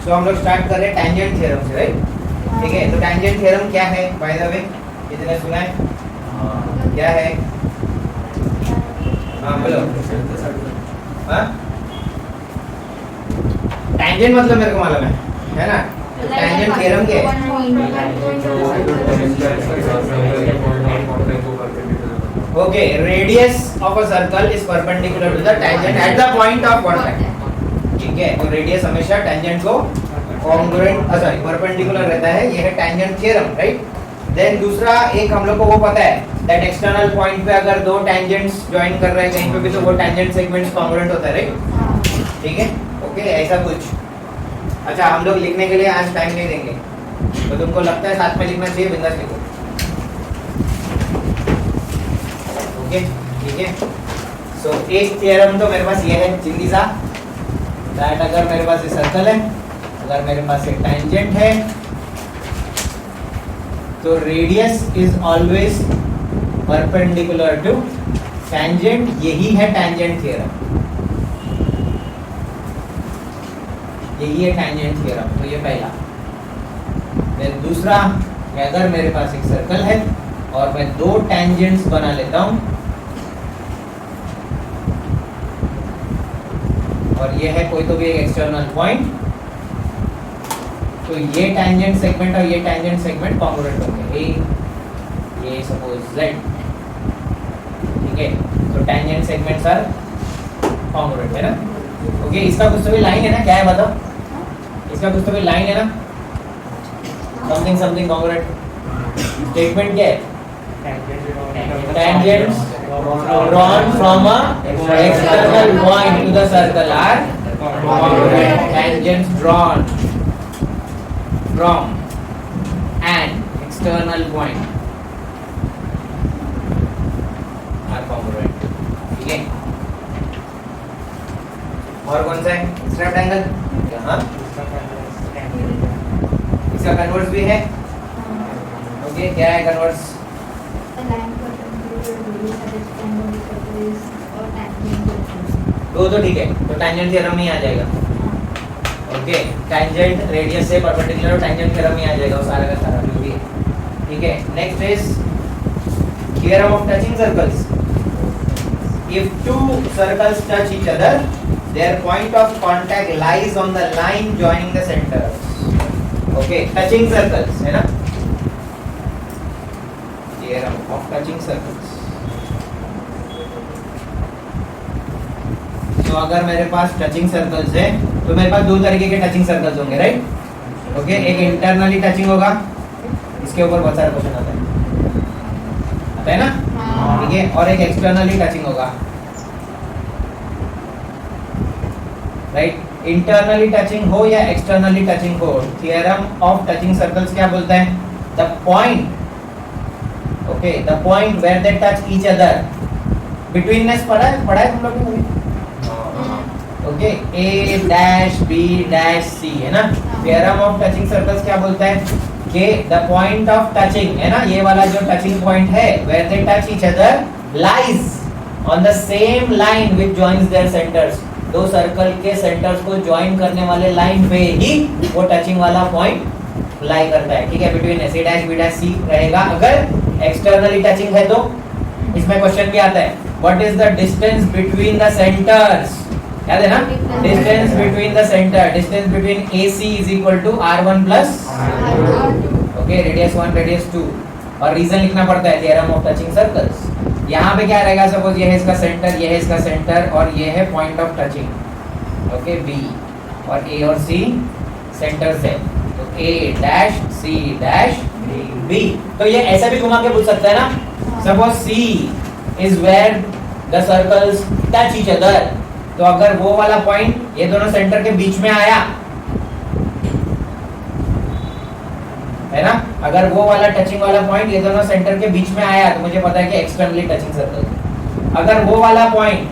सो हम लोग स्टार्ट कर रहे हैं टैंजेंट थ्योरम से, राइट? ठीक है, तो टैंजेंट थ्योरम क्या है बाय द वे, कितने सुना है? क्या है? हाँ बोलो। हाँ, टैंजेंट मतलब मेरे को मालूम है ना? टैंजेंट थ्योरम क्या है? Okay, radius of a circle is perpendicular to the tangent at the point of contact. ठीक है, तो रेडियस हमेशा टैंजेंट को कॉन्ग्रुएंट परपेंडिकुलर रहता है, ये है टैंजेंट थ्योरम, राइट? देन दूसरा एक हम लोग को वो पता है दैट एक्सटर्नल पॉइंट पे अगर दो टैंजेंट्स ज्वाइन कर रहे हैं कहीं पे भी तो वो टैंजेंट सेगमेंट्स कॉन्ग्रुएंट होता है, राइट? ठीक है, ओके, ऐसा कुछ। अच्छा, हम लोग लिखने के लिए आज टाइम नहीं देंगे, तो तुमको लगता है साथ में लिखना चाहिए, बिंदास लिखो। ओके, ठीक है। सो एक थ्योरम तो मेरे पास ये है जल्दी सा, दैट अगर मेरे पास ये सर्कल है, अगर मेरे पास एक टैंजेंट है, तो radius is always perpendicular to tangent, यही है टैंजेंट थ्योरम, यही है टैंजेंट थ्योरम। तो ये पहला। फिर दूसरा, अगर मेरे पास एक सर्कल है और मैं दो टैंजेंट्स बना लेता हूं, और ये है कोई तो भी एक एक्सटर्नल पॉइंट, तो ये टैंजेंट सेगमेंट और ये टैंजेंट सेगमेंट कॉन्ग्रुएंट होंगे, ये सपोज Z। ठीक है, तो टैंजेंट सेगमेंट्स आर कॉन्ग्रुएंट, है ना? ओके, इसका कुछ तो भी लाइन है ना, क्या है बताओ? इसका कुछ तो भी लाइन है ना, समथिंग समथिंग कॉन्ग्रुएंट। स्टेटमेंट क्या है? Tangents drawn from a external point to the circle are congruent. Tangents drawn from an external point are congruent. ठीक है, और कौन सा है? Straight angle. हाँ, इसका कन्वर्स भी है। ओके, क्या है कन्वर्स? दो तो ठीक है, तो टैंजेंट थ्योरम में आ जाएगा। ओके, टैंजेंट रेडियस से परपेंडिकुलर टैंजेंट थ्योरम में आ जाएगा, वो सारा का सारा जो भी है। ठीक है, next is theorem of touching circles. If two circles touch each other, their point of contact lies on the line joining the centers. Okay, touching circles है ना? Theorem of touching circles. तो अगर मेरे पास टचिंग सर्कल्स है, तो मेरे पास दो तरीके के टचिंग सर्कल्स होंगे, राइट? ओके, एक इंटरनली टचिंग होगा, इसके ऊपर बहुत सारे क्वेश्चन आता है ना? ठीक है, और एक एक्सटर्नली टचिंग होगा, राइट? इंटरनली टचिंग हो या एक्सटर्नली टचिंग हो, थ्योरम ऑफ टचिंग सर्कल्स क्या बोलता है? The point, okay, the point where they touch each other, betweenness पढ़ा है तुम लोग ने? Okay, A dash B dash C, है ना? थ्योरम ऑफ टचिंग सर्कल्स क्या बोलता है कि द पॉइंट ऑफ टचिंग, है ना, ये वाला जो टचिंग पॉइंट है, where they touch each other lies on the same line which joins their centres. दो सर्कल के सेंटर्स को ज्वाइन करने वाले लाइन पे ही वो टचिंग वाला पॉइंट लाई करता है। ठीक है, बिटवीन ए डैश बी डैश सी रहेगा। अगर एक्सटर्नली टचिंग है तो इसमें क्वेश्चन भी आता है, what is the distance between the centres? याद है ना? Distance between the centre, distance between AC is equal to R1 plus okay, radius 1 radius 2, और रीजन लिखना पड़ता है थ्योरम ऑफ टचिंग सर्कल्स। यहाँ पे क्या रहेगा? सपोज ये है इसका सेंटर, ये है इसका सेंटर, और ये है point of touching, okay, B, और A और C सेंटर्स है, तो A dash C dash B। तो ये ऐसा भी घुमा के पूछ सकता है ना, suppose C is where the circles touch each other, तो अगर वो वाला पॉइंट ये दोनों सेंटर के बीच में आया, है ना, अगर वो वाला टचिंग वाला पॉइंट ये दोनों सेंटर के बीच में आया, तो मुझे पता है कि एक्सटर्नली टचिंग सर्कल। अगर वो वाला पॉइंट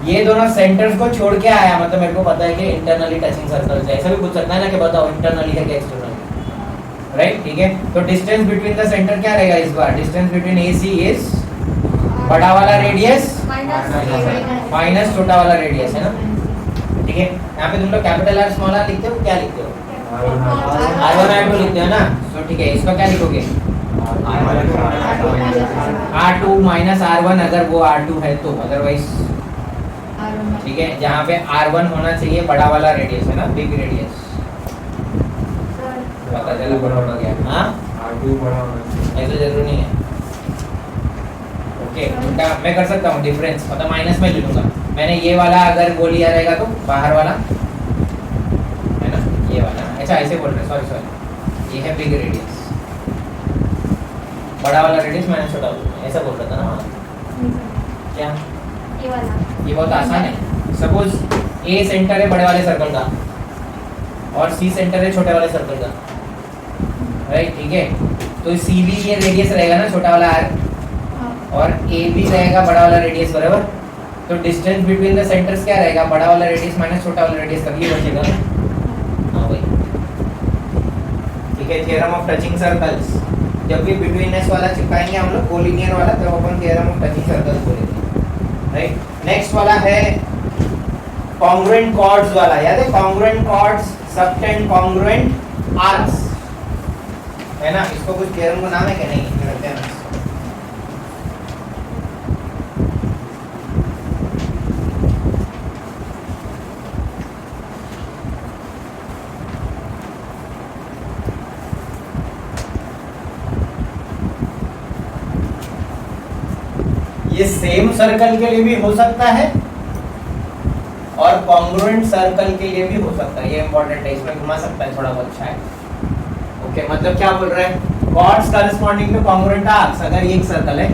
ये दोनों सेंटर्स को छोड़ के आया, मतलब मेरे को पता है कि इंटरनली टचिंग सर्कल है। ऐसा भी पूछ सकता है ना कि बताओ इंटरनली है कि एक्सटर्नली, राइट? ठीक है, तो डिस्टेंस बिटवीन द सेंटर क्या रहेगा इस बार? डिस्टेंस बिटवीन AC इज बड़ा वाला रेडियस माइनस छोटा वाला रेडियस, है ना? ठीक ठीक है, यहाँ पे तुम लोग कैपिटल आर स्मॉल आर लिखते हो, क्या लिखते हो? R1 R2 लिखते हो ना, तो ठीक है, इसका क्या लिखोगे? R2 माइनस R1 अगर वो R2 है तो, अदरवाइज ठीक है, जहाँ पे R1 होना चाहिए बड़ा वाला रेडियस है ना, बिग रेडियस, पता चला बड़ा हो गया। हाँ R2 बड़ा होना चाहिए, ऐसा जरूरी नहीं है। ओके, उल्टा मैं कर सकता हूँ डिफरेंस, मतलब माइनस में ले लूंगा। मैंने ये वाला अगर वो लिया रहेगा तो बाहर वाला है ना, ये वाला, अच्छा ऐसे बोल रहे, सॉरी, ये है बिग रेडियस, बड़ा वाला रेडियस मैंने छोटा बोला, ऐसा बोल रहा था ना। क्या ये वाला, ये बहुत आसान है। सपोज ए सेंटर है बड़े वाले सर्कल का और सी सेंटर है छोटे वाले सर्कल का, राइट, ठीक है, तो सी भी ये रेडियस रहेगा ना छोटा वाला आर, और ए भी रहेगा बड़ा वाला रेडियस, बराबर। तो डिस्टेंस बिटवीन द सेंटर्स क्या रहेगा? बड़ा वाला रेडियस माइनस छोटा वाला रेडियस कर, ये बचेगा ना। हाँ भाई, ठीक है, थ्योरम ऑफ टचिंग सर्कल्स, जब भी बिटवीननेस वाला चिपकाएंगे हम लोग कोलिनियर वाला, तब अपन थ्योरम ऑफ टचिंग सर्कल्स बोलेंगे, राइट। नेक्स्ट वाला है कॉन्ग्रुएंट कॉर्ड्स वाला, याद है? Congruent chords, subtend congruent arcs, है ना? इसको कुछ थ्योरम का नाम है क्या? नहीं रखते हैं। ये सेम सर्कल के लिए भी हो सकता है और कॉन्ग्रुएंट सर्कल के लिए भी हो सकता है, ये इंपॉर्टेंट है, इसमें घुमा सकता है थोड़ा बहुत शायद। ओके, मतलब क्या बोल रहे हैं? Chords corresponding to congruent arcs, अगर ये एक सर्कल है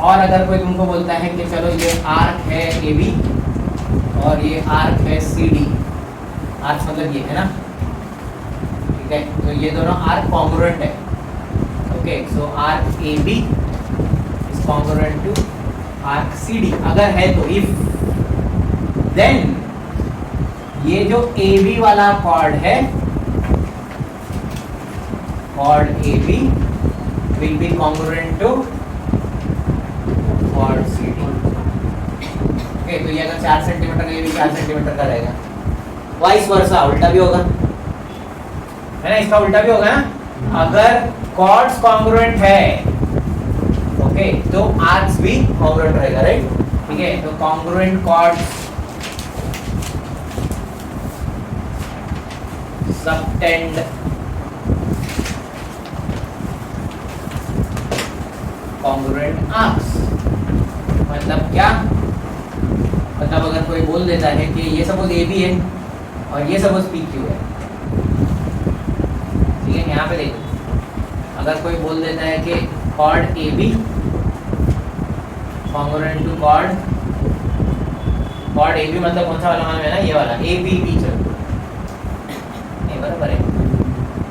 और अगर कोई तुमको बोलता है कि चलो ये आर्क है AB और ये आर्क है CD, आर्क मतलब ये है ना, ठीक है, तो ये दोनों आर्क कॉन्ग्रुएंट है। Okay, so arc AB congruent to arc CD, अगर है तो, if then ये जो AB वाला कॉर्ड है, chord AB will be congruent to chord CD। Okay, तो ये अगर 4 सेंटीमीटर का, ये भी 4 सेंटीमीटर का रहेगा, वाइस वर्सा, उल्टा भी होगा, है ना, इसका उल्टा भी होगा ना। अगर कॉर्ड्स कॉन्ग्रुएंट है, ओके, तो आर्क्स भी कॉन्ग्रुएंट रहेगा, राइट, ठीक है। तो congruent chords, subtend congruent arcs, मतलब क्या? मतलब अगर कोई बोल देता है कि ये सपोज AB है और ये सपोज PQ है, ठीक है, यहाँ पे देखो, अगर कोई बोल देता है कि chord AB congruent to chord AB, मतलब कौन सा वाला मालूम है ना, ये वाला ABB, चलो ये बराबर है,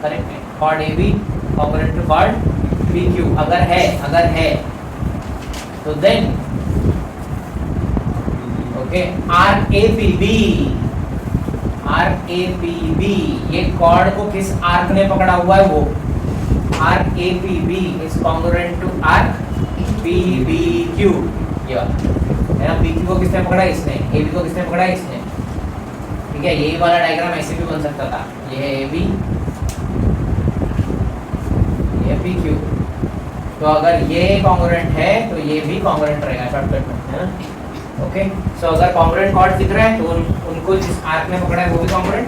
करेक्ट है, chord AB congruent to chord PQ, अगर है तो देन ओके, RAPB ये कॉर्ड को किस आर्क ने पकड़ा हुआ है? वो RAPB is congruent to arc PBQ, ये वाला है ना। PQ को किसने पकड़ा? इसने। AB को किसने पकड़ा? इसने। ठीक है, यही वाला डायग्राम ऐसे भी बन सकता था, ये है AB, ये है PQ, तो अगर ये कॉन्ग्रुएंट है तो ये भी कॉन्ग्रुएंट रहेगा शॉर्टकट में, है ना। ओके, सो अगर कॉन्ग्रुएंट कॉर्ड दिख रहा है तो उनको जिस आर्क ने पकड़ा है वो भी कॉन्ग्रुएंट,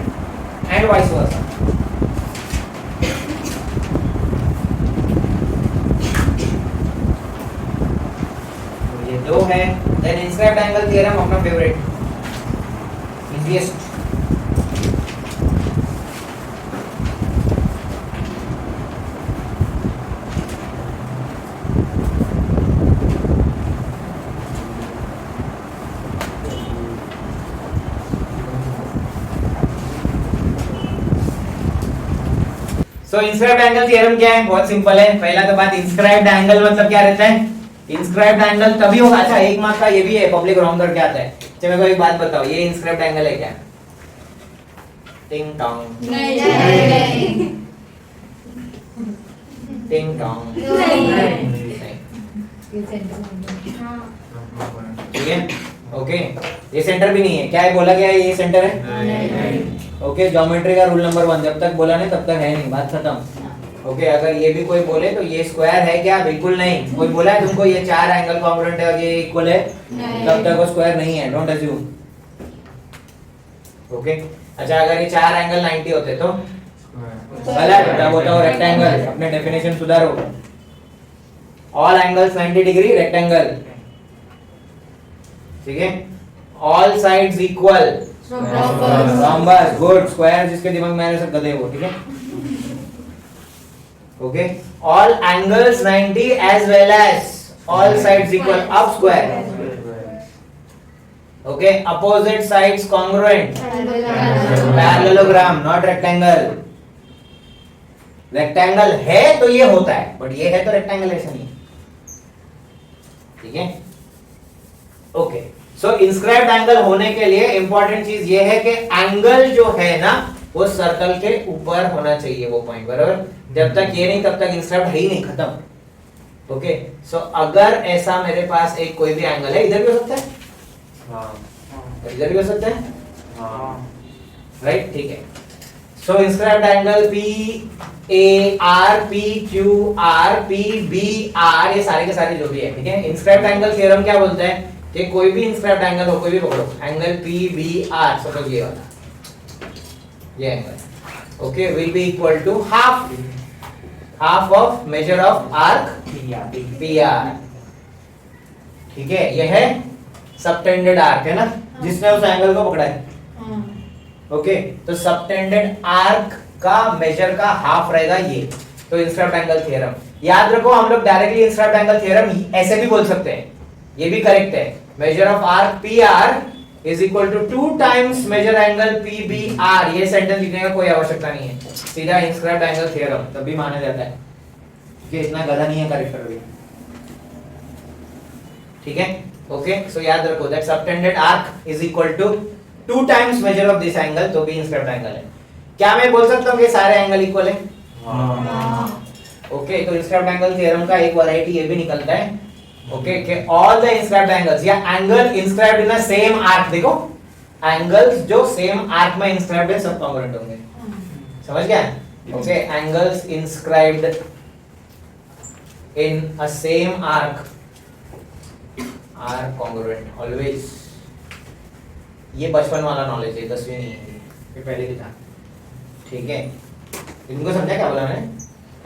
एंड वाइस वर्सा। दो है, देन इंस्क्राइब्ड एंगल थ्योरम, अपना फेवरेट, इजीएस्ट। सो इंस्क्राइब्ड एंगल थ्योरम क्या है? बहुत सिंपल है। पहला तो बात, इंस्क्राइब्ड एंगल मतलब क्या रहता है? इंस्क्राइब्ड एंगल तभी होगा, अच्छा एक मार्क का ये भी है, पब्लिक राउंड करके आता है। चलो मेरे को एक बात बताओ, ये इंस्क्राइब्ड एंगल है क्या? टिंग टोंग नहीं, टिंग टोंग नहीं। ठीक है, ओके ये सेंटर भी नहीं है, क्या है बोला गया है ये सेंटर है? नहीं। ओके ज्योमेट्री का रूल नंबर 1, जब तक बोला नहीं तब तक है नहीं, बात खत्म। ओके अगर ये भी कोई बोले तो ये स्क्वायर है क्या? बिल्कुल नहीं। कोई बोला है तुमको ये 4 एंगल कॉन्ग्रुएंट है और ये इक्वल है? तब तक वो स्क्वायर नहीं है, डोंट अज्यूम। ओके अच्छा अगर ये 4 एंगल 90 होते तो गलत, तब होता हो रेक्टेंगल। अपने डेफिनेशन सुधारो। ऑल एंगल्स 90 डिग्री रेक्टेंगल, ठीक है। All sides equal rhombus, good. Square जिसके दिमाग में आने सब गधे हो, ठीक है। Okay all angles 90 as well as all sides equal, अब square. Okay opposite sides congruent, parallelogram not rectangle. Rectangle है तो ये होता है, बट ये है तो रेक्टेंगल ऐसा नहीं, ठीक है। ओके सो इंस्क्राइब्ड एंगल होने के लिए इंपॉर्टेंट चीज ये है कि एंगल जो है ना वो सर्कल के ऊपर होना चाहिए, वो पॉइंट, बराबर। जब तक ये नहीं तब तक इंस्क्राइब्ड है ही नहीं, खत्म। ओके सो अगर ऐसा मेरे पास एक कोई भी एंगल है, इधर भी हो सकता है, हाँ इधर भी हो सकता है, हाँ राइट, ठीक है। So inscribed angle P A R, P Q R, P B R, ये सारे के सारे जो भी है, ठीक है। इंस्क्राइब्ड एंगल थ्योरम क्या बोलता है कि कोई भी इंस्क्राइब्ड एंगल हो, कोई भी पकड़ो, angle P B R, suppose ये वाला, ये angle, okay, will be equal to half of measure of arc P R, ठीक है। ये है सबटेंडेड आर्क, है ना, जिसने उस एंगल को पकड़ा है। ओके तो सबटेंडेड आर्क का मेजर का हाफ रहेगा ये, तो इंस्क्राइब्ड एंगल थ्योरम याद रखो। हम लोग डायरेक्टली इंस्क्राइब्ड एंगल थ्योरम ऐसे भी बोल सकते हैं, ये भी करेक्ट है। Measure of arc P R is equal to 2 times measure angle P B R. ये सेंटेंस लिखने का कोई आवश्यकता नहीं है, सीधा इंस्क्राइब्ड एंगल थ्योरम, तभी माना जाता है कि इतना गधा नहीं है करेक्टर भी, ठीक है। ओके सो याद रखो that subtended arc is equal to 2 times measure of this angle, तो भी इंस्क्राइब्ड एंगल है। क्या मैं बोल सकता हूँ कि सारे एंगल इक्वल है? ओके तो इंस्क्राइब्ड एंगल थ्योरम का एक वैरायटी ये भी निकलता है, ओके, कि ऑल द इंस्क्राइब्ड एंगल्स या angle inscribed in a same arc, देखो एंगल्स जो सेम आर्क में इंस्क्राइब्ड है सब कॉन्ग्रुएंट होंगे, समझ गया? Okay angles inscribed in a same arc are congruent always. ये बचपन वाला नॉलेज है, 10वीं नहीं है, ये पहले भी था, ठीक है। इनको समझा क्या बोला मैंने?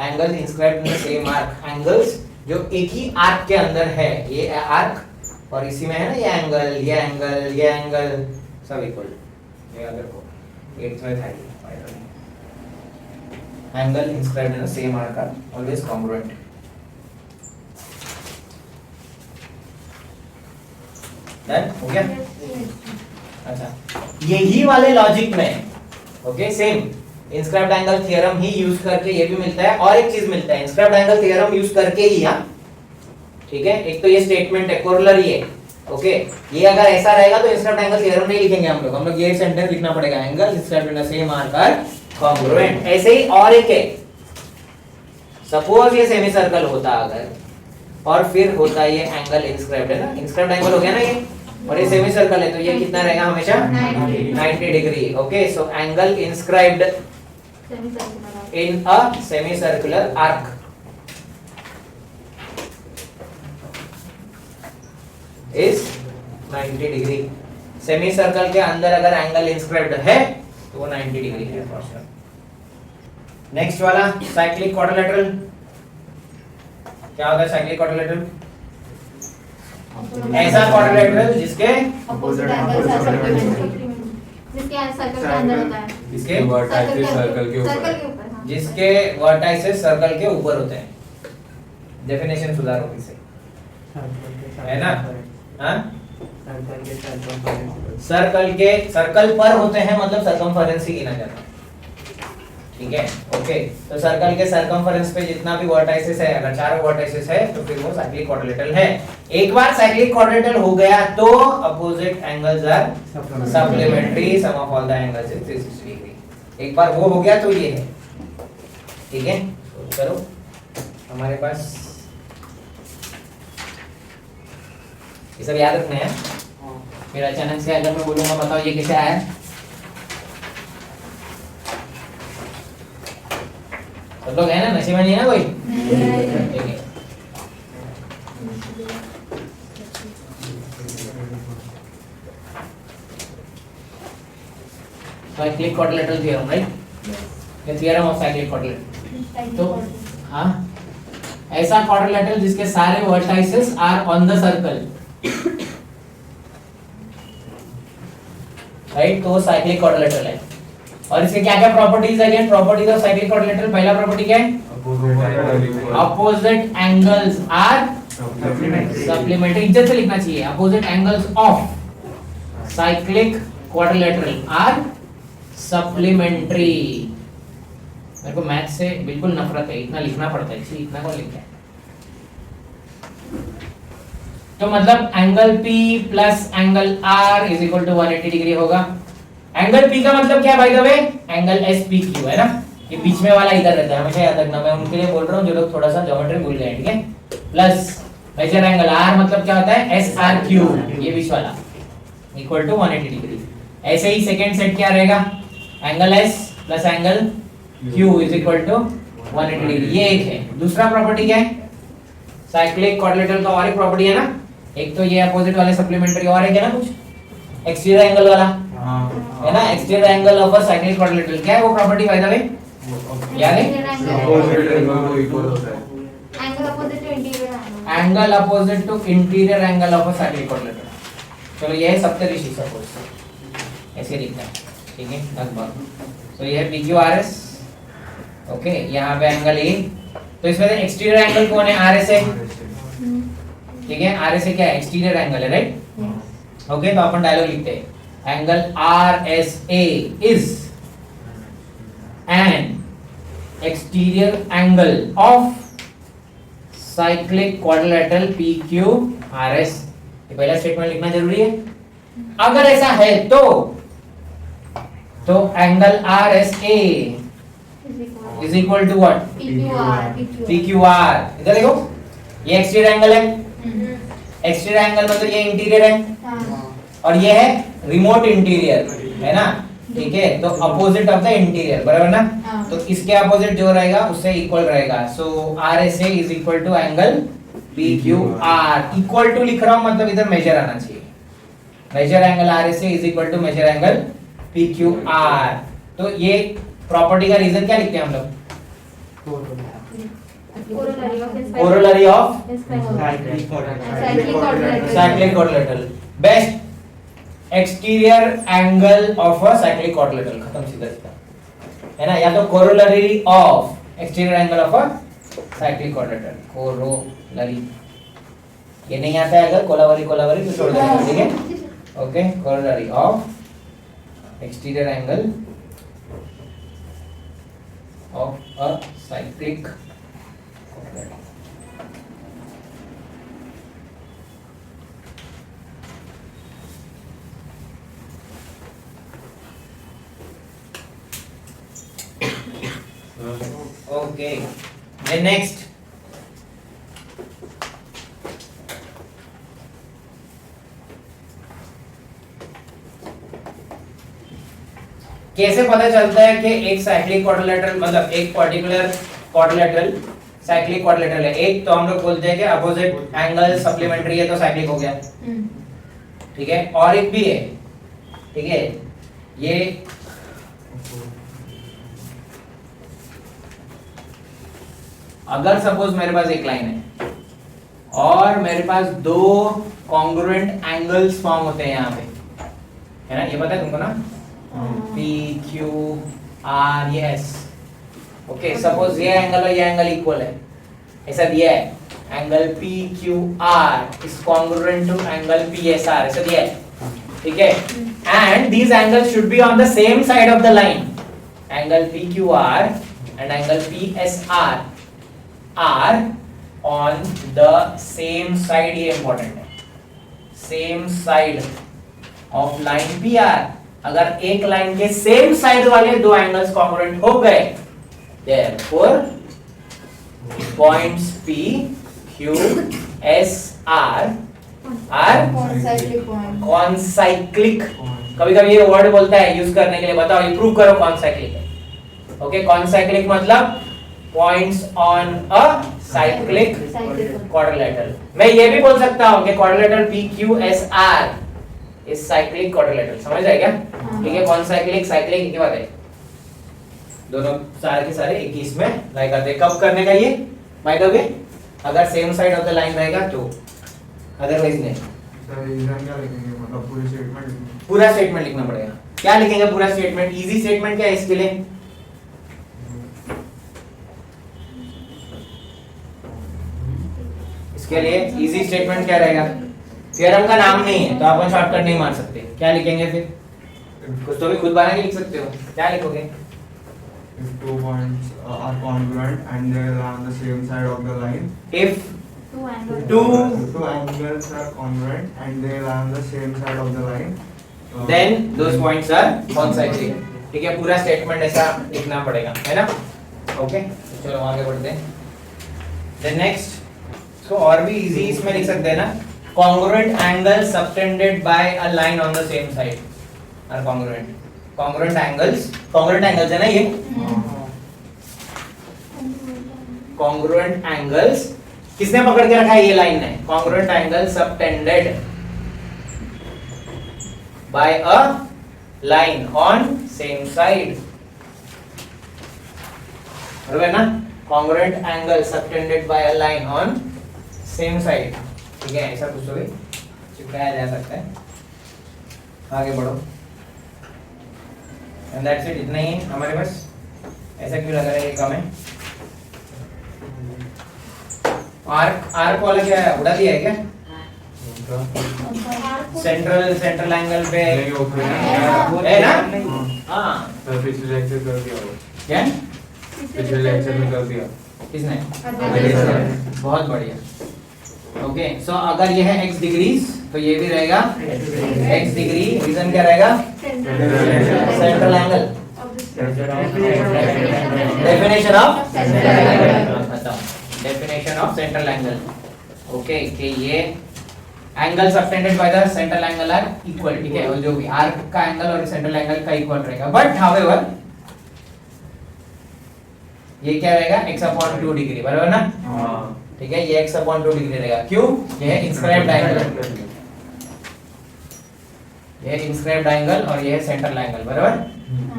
Angle inscribed in the same arc, angles जो एक ही आर्क के अंदर है, ये आर्क और इसी में है ना ये एंगल, ये एंगल, ये एंगल सब इक्वल, ये याद रखो, 8th में था ये। Angle inscribed in the same arc are always congruent. Done हो गया? अच्छा यही वाले लॉजिक में, okay, same inscribed angle theorem ही यूज करके ये भी मिलता है, और एक चीज मिलता है इंस्क्राइब्ड एंगल थ्योरम यूज करके ही, हाँ ठीक है। एक तो ये स्टेटमेंट है, कोरोलरी है, ओके। ये अगर ऐसा रहेगा तो इंस्क्राइब्ड एंगल थ्योरम नहीं लिखेंगे हम लोग ये सेंटेंस लिखना पड़ेगा, angle inscribed in the same arc are congruent. ऐसे ही और एक है, सपोज ये सेमी सर्कल होता अगर, और फिर होता ये एंगल इंस्क्राइब्ड, है ना, इंस्क्राइब्ड एंगल हो गया ना ये, और ये सेमी सर्कल है तो ये कितना रहेगा हमेशा? 90 degree. Okay so angle inscribed in a semi circular arc is 90 degree. Semi circle के अंदर अगर एंगल इंस्क्राइब्ड है तो वो 90 डिग्री है फॉर श्योर। नेक्स्ट वाला साइक्लिक क्वाड्रिलेटरल, क्या होता है साइक्लिक क्वाड्रिलेटरल? ऐसा क्वाड्रिलेटरल जिसके अपोजिट एंगल सप्लीमेंट्री, जिसके सर्कल के अंदर होता है, जिसके वर्टाइसेस सर्कल के सर्कल ऊपर, के ऊपर, हाँ। जिसके वर्टाइसेस सर्कल के ऊपर होते हैं। डेफिनेशन सुधारो इसे, है ना? हाँ सर्कल पर होते हैं मतलब सरकमफेरेंस ही गिना जाता है, ठीक है। ओके तो सर्कल के सरकमफेरेंस पे जितना भी वर्टाइसेस है, अगर 4 वर्टाइसेस है तो फिर वो साइक्लिक क्वाड्रिलेटरल है। एक बार साइक्लिक क्वाड्रिलेटरल हो गया तो opposite angles are supplementary, sum of all the angles is 360 degree. एक बार वो हो गया तो ये है, ठीक है। चलो हमारे पास ये सब याद रखना है। फिर अचानक से अगर मैं बोलूंगा बताओ ये कैसे आया, सब लोग है ना, नशे में नहीं है ना कोई, ठीक है। Cyclic quadrilateral theorem, right, the theorem of cyclic quadrilateral. तो हाँ, ऐसा क्वाड्रिलेटरल जिसके सारे vertices are on the circle, right, तो साइक्लिक क्वाड्रिलेटरल है। और इसके क्या क्या प्रॉपर्टीज है? Again properties of cyclic quadrilateral, पहला प्रॉपर्टी क्या है? अपोजिट एंगल्स आर सप्लीमेंट्री, इज्जत से लिखना चाहिए, opposite angles of cyclic quadrilateral are supplementary. मेरे को मैथ से बिल्कुल नफरत है, इतना लिखना पड़ता है, इतना कौन लिखता है? तो मतलब angle P plus angle R is equal to 180 degree होगा। एंगल P का मतलब क्या by the way? Angle SPQ है ना, ये बीच में वाला इधर रहता है, हमेशा याद रखना, मैं उनके लिए बोल रहा हूँ जो लोग थोड़ा सा ज्योमेट्री भूल गए, ठीक है। प्लस मेजर एंगल R मतलब क्या होता है? SRQ, ये बीच वाला, इक्वल टू 180 डिग्री। ऐसे ही सेकंड सेट क्या रहेगा? Angle S plus angle Q is equal to 180 degree, ये एक है। दूसरा प्रॉपर्टी क्या है? साइक्लिक क्वाड्रिलेटरल का और एक प्रॉपर्टी है ना, एक तो ये अपोजिट वाले सप्लीमेंट्री, और एक है ना कुछ एक्सटीरियर एंगल वाला, है ना, exterior angle of a cyclic quadrilateral. क्या है वो प्रॉपर्टी बाय द वे? याद है? अपोजिट एंगल को इक्वल होता है, angle opposite to interior angle, angle opposite to interior angle of a cyclic quadrilateral. चलो ये है सप्तऋषि, सपोज ऐसे दिखता है, ठीक है, लगभग। तो ये है PQRS, ओके, यहाँ पे एंगल A, तो इसमें से एक्सटीरियर एंगल कौन है? RS है, ठीक है, RS है क्या है? एक्सटीरियर एंगल है, राइट, ओके। तो अपन डायलॉग लिखते हैं, angle RSA is an exterior angle of cyclic quadrilateral PQRS। ये पहला स्टेटमेंट लिखना जरूरी है। अगर ऐसा है तो angle RSA is equal to what? PQR। इधर देखो, ये एक्सटीरियर एंगल है, एक्सटीरियर एंगल मतलब ये इंटीरियर है, और ये है रिमोट इंटीरियर, है ना, ठीक है। तो अपोजिट ऑफ द इंटीरियर, बराबर ना, तो इसके अपोजिट जो रहेगा उससे इक्वल रहेगा। So RSA is equal to angle PQR। Equal to लिख रहा हूं मतलब इधर मेजर आना चाहिए, measure angle RSA is equal to measure angle PQR। तो ये प्रॉपर्टी का रीजन क्या लिखते हैं हम लोग? Corollary of cyclic quadrilateral, best exterior angle of a cyclic quadrilateral, खत्म सीधा सीधा, है ना। या तो corollary of exterior angle of a cyclic quadrilateral, corollary, ये नहीं आता है अगर कोलावरी तो छोड़ देना, ठीक है, okay. Corollary of exterior angle of a cyclic okay, then next कैसे पता चलता है कि एक साइक्लिक क्वाड्रिलेटरल मतलब एक पर्टिकुलर क्वाड्रिलेटरल साइक्लिक क्वाड्रिलेटरल है? एक तो हम लोग बोलते हैं कि अपोजिट एंगल सप्लीमेंट्री है तो साइक्लिक हो गया, ठीक है। और एक भी है, ठीक है, ये अगर सपोज मेरे पास एक लाइन है और मेरे पास दो कॉन्ग्रुएंट एंगल्स फॉर्म होते हैं यहाँ पे, है ना, ये पता है तुमको ना, PQR, yes, ओके। सपोज ये एंगल और ये एंगल इक्वल है, ऐसा दिया है, angle PQR is congruent to angle PSR, ऐसा दिया है, ठीक है। And these angles should be on the same side of the line, angle PQR and angle PSR are on the same side, ये इंपॉर्टेंट है, same side of line PR। अगर एक line के सेम साइड वाले दो angles congruent हो गए, therefore points P, Q, S, R are Concyclic bond. Concyclic, कभी कभी ये वर्ड बोलता है यूज करने के लिए, बताओ ये प्रूव करो कॉन्साइक्लिक है। ओके, कॉन्साइक्लिक मतलब points on a cyclic Cyclic. Quadrilateral. मैं ये भी बोल सकता हूँ कि quadrilateral PQSR is cyclic quadrilateral, समझ आए क्या? ठीक है, कॉन्साइक्लिक साइक्लिक एक ही बात है, दोनों सारे के सारे एक ही इसमें लाई करते हैं। कब करने का ये? बाय द वे अगर same side of the line रहेगा तो, अदरवाइज नहीं। सर रीजन क्या लिखेंगे, मतलब पूरी स्टेटमेंट लिखेंगे? पूरा स्टेटमेंट लिखना पड़ेगा। क्या लिखेंगे पूरा स्टेटमेंट? इजी स्टेटमेंट क्या है इसके लिए? इसके लिए इजी स्टेटमेंट क्या रहेगा? थ्योरम का नाम नहीं है तो अपन शॉर्टकट नहीं मार सकते, क्या लिखेंगे फिर? कुछ तो भी खुद बना के लिख सकते हो, क्या लिखोगे? If 2 points are congruent and they are on the same side of the line. If Two angles. Two angles are congruent and they are on the same side of the line. then those points are concyclic। ठीक है, पूरा statement ऐसा लिखना पड़ेगा, है ना? Okay, चलो आगे बढ़ते हैं। Then next, तो और भी इजी इसमें लिख सकते हैं ना, congruent angles subtended by a line on the same side are congruent। congruent angles है ना ये? congruent angles किसने पकड़ के रखा है? ये लाइन ने। congruent angles subtended by a line on same side, बराबर ना? congruent angle subtended by a line on same side, ठीक है, ऐसा कुछ तो भी चिपकाया जा सकता है। आगे बढ़ो, एंड दैट्स इट, इतना ही है हमारे पास। ऐसा क्यों लग रहा है ये कम है? आर्क वाला क्या है, उड़ा दिया है क्या? सेंट्रल एंगल पे है ना? हाँ, सर पिछले लेक्चर कर दिया वो। क्या पिछले लेक्चर में कर दिया। किसने? Adjacent. बहुत बढ़िया। ओके, सो अगर ये है x डिग्रीज तो ये भी रहेगा x डिग्री। रीजन क्या रहेगा? Central angle. Definition of definition of central angle. Okay, कि ये angle subtended by the central angle are equal, ठीक है, और जो भी आर्क का एंगल और सेंट्रल एंगल का इक्वल रहेगा, बट हाउएवर ये क्या रहेगा? x/2 डिग्री, बराबर ना? ठीक है, ये x/2 डिग्री रहेगा। क्यों? ये है इंस्क्राइब्ड एंगल, ये इंस्क्राइब्ड एंगल और ये है सेंट्रल एंगल, बराबर?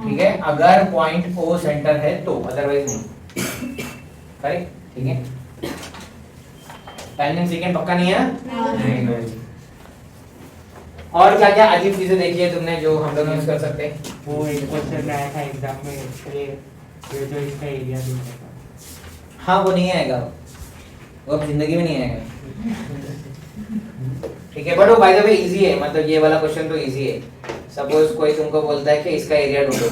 ठीक है, अगर पॉइंट O सेंटर है तो, अदरवाइज नहीं। करेक्ट, ठीक है। tan सेकंड पक्का नहीं है? नहीं। और क्या क्या अजीब चीजें देखी है तुमने जो हम लोग यूज कर सकते हैं? वो एक क्वेश्चन आया था एग्जाम में, ये जो इसका एरिया दूंगा था। हाँ, वो नहीं आएगा, वो अब जिंदगी में नहीं आएगा। ठीक है, बट वो बाय द वे इजी है, मतलब ये वाला क्वेश्चन तो इजी है। सपोज कोई तुमको बोलता है कि इसका एरिया ढूंढो,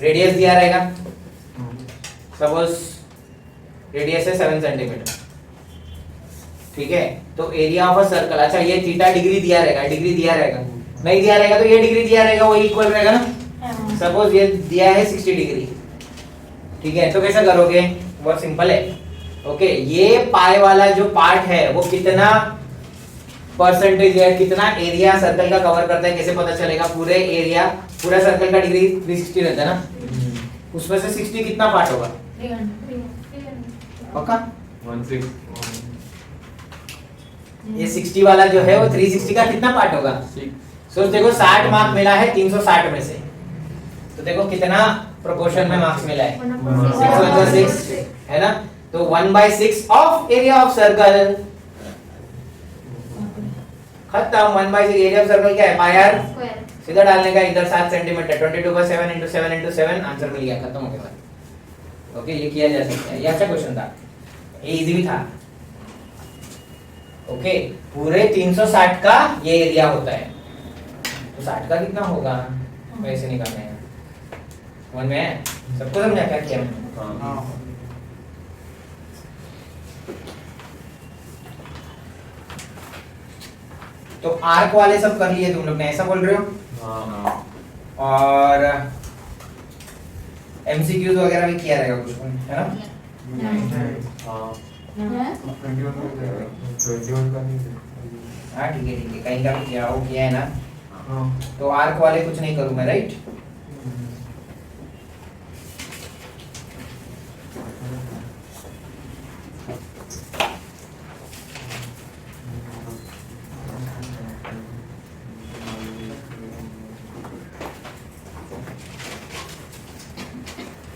रेडियस दिया रहेगा, सपोज रेडियस है 7 सेंटीमीटर, ठीक है, तो एरिया ऑफ अ सर्कल, अच्छा ये थीटा डिग्री दिया रहेगा, डिग्री दिया रहेगा, नहीं दिया रहेगा तो ये डिग्री दिया रहेगा, वो इक्वल रहेगा ना। सपोज ये दिया है 60 डिग्री, ठीक है, तो कैसा करोगे? बहुत सिंपल है। ओके, ये पाई वाला जो पार्ट है वो कितना परसेंटेज है, कितना एरिया सर्कल का कवर करता है, कैसे पता चलेगा? पूरे एरिया, पूरा सर्कल का डिग्री 360 रहता है ना, उसमें से 60 कितना पार्ट होगा? पक्का? 16 ये 60 वाला जो है वो 360 का कितना पार्ट होगा? सो देखो 60 मार्क मिला है 360 में से, तो देखो कितना प्रोपोर्शन में मार्क्स मिला है? 6/6 है ना, तो 1/6 ऑफ एरिया ऑफ सर्कल। खत्म। 1/6 एरिया ऑफ सर्कल क्या है? पाई आर। सीधा डालने का, इधर 7 सेंटीमीटर, 22/7 × 7 × 7 आंसर मिल गया, खत्म हो गया। ओके, ये किया जा सकता है, ये अच्छा क्वेश्चन था, ये इजी भी था। ओके, पूरे 360 का ये एरिया होता है, तो 60 का कितना होगा वैसे निकालना है। समझ में है? सबको समझा क्या किया मैंने? हाँ। तो आर्क वाले सब कर लिए तुम लोग ने, ऐसा बोल रहे हो? हाँ। और एमसीक्यूज वगैरह भी किया रहेगा कुछ, है ना? हाँ। हैं? 21 में जाएगा। 21 का नहीं है। हाँ ठीक है कहीं का भी किया हो किया है ना, हाँ तो आर्क वाले कुछ नहीं करूँ मैं, राइट?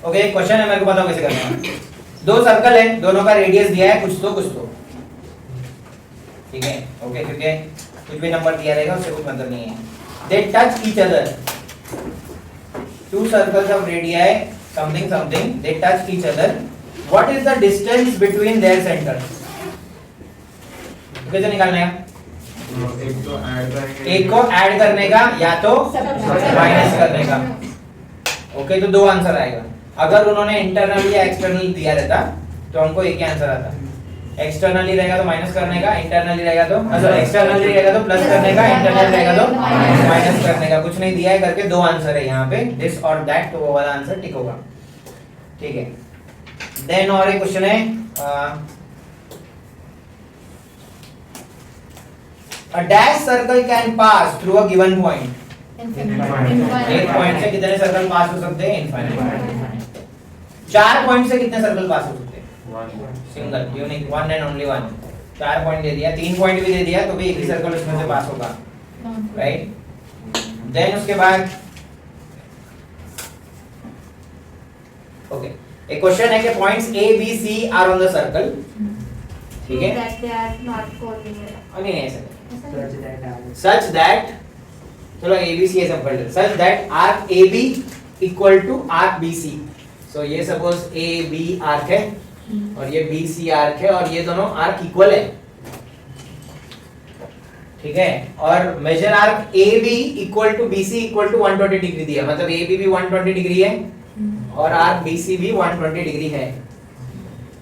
ओके क्वेश्चन है, मेरे को बताओ कैसे करना है। दो सर्कल है, दोनों का रेडियस दिया है कुछ तो ठीक है। ओके क्योंकि कुछ भी नंबर दिया रहेगा उससे कुछ मतलब नहीं है। They touch each other, two circles of radii something they touch each other, what is the distance between their centres? कैसे निकालना है? एक तो ऐड करेंगे, एक को ऐड करने का या तो माइनस करने का। ओके तो दो आंसर आएगा। अगर उन्होंने इंटरनल या एक्सटर्नल दिया रहता तो हमको एक ही आंसर आता। एक्सटर्नली रहेगा तो माइनस करने का, इंटरनली रहेगा तो मतलब एक्सटर्नली रहेगा तो प्लस करने का, इंटरनल रहेगा तो माइनस करने का। कुछ नहीं दिया है करके दो आंसर है यहाँ पे, दिस और दैट, तो वो वाला आंसर टिक होगा। ठीक है, देन और एक क्वेश्चन है, a dash circle can pass through a given point. एक पॉइंट से कितने सर्कल पास हो सकते हैं? इनफाइनाइट। चार पॉइंट से कितने सर्कल पास हो सकते हैं? Single, unique, one and only one. चार पॉइंट दे दिया, तीन पॉइंट भी दे दिया तो भी एक ही सर्कल उसमें से पास होगा, राइट? देन उसके बाद ओके, एक क्वेश्चन है कि points A B C are on the circle, ठीक है? That they are not coordinated. नहीं ऐसा Such that are- such that, चलो ए बी सी ऐसा पढ़ ले, such that arc AB equal to arc BC। so ये सपोज ए बी आर्क है और ये बी सी आर्क है और ये दोनों आर्क इक्वल है, ठीक है? और measure arc A B equal to B C equal to 120 degree दिया, मतलब ए बी भी 120 डिग्री है और आर्क बी सी भी 120 डिग्री है।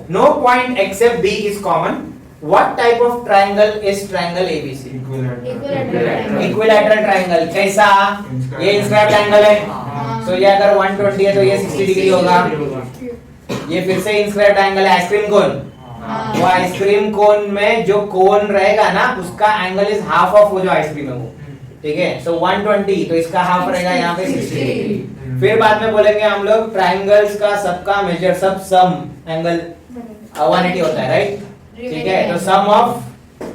No point except B is common, what type of triangle is triangle ABC? Equilateral triangle. कैसा? ये inscribed triangle है, तो ये अगर 120 है तो ये 60 डिग्री होगा। ये फिर से इंस्क्राइब्ड ट्राइंगल है, आइसक्रीम कोन। वो आइसक्रीम कोन में जो कोन रहेगा ना उसका एंगल इज हाफ ऑफ वो जो आइसक्रीम है वो, ठीक है? सो 120 तो इसका हाफ रहेगा यहाँ पे 60 डिग्री। फिर बाद में बोलेंगे हम लोग ट्राइंगल्स का सबका मेजर सब सम एंगल 180 होता है, राइट? ठीक है, तो sum of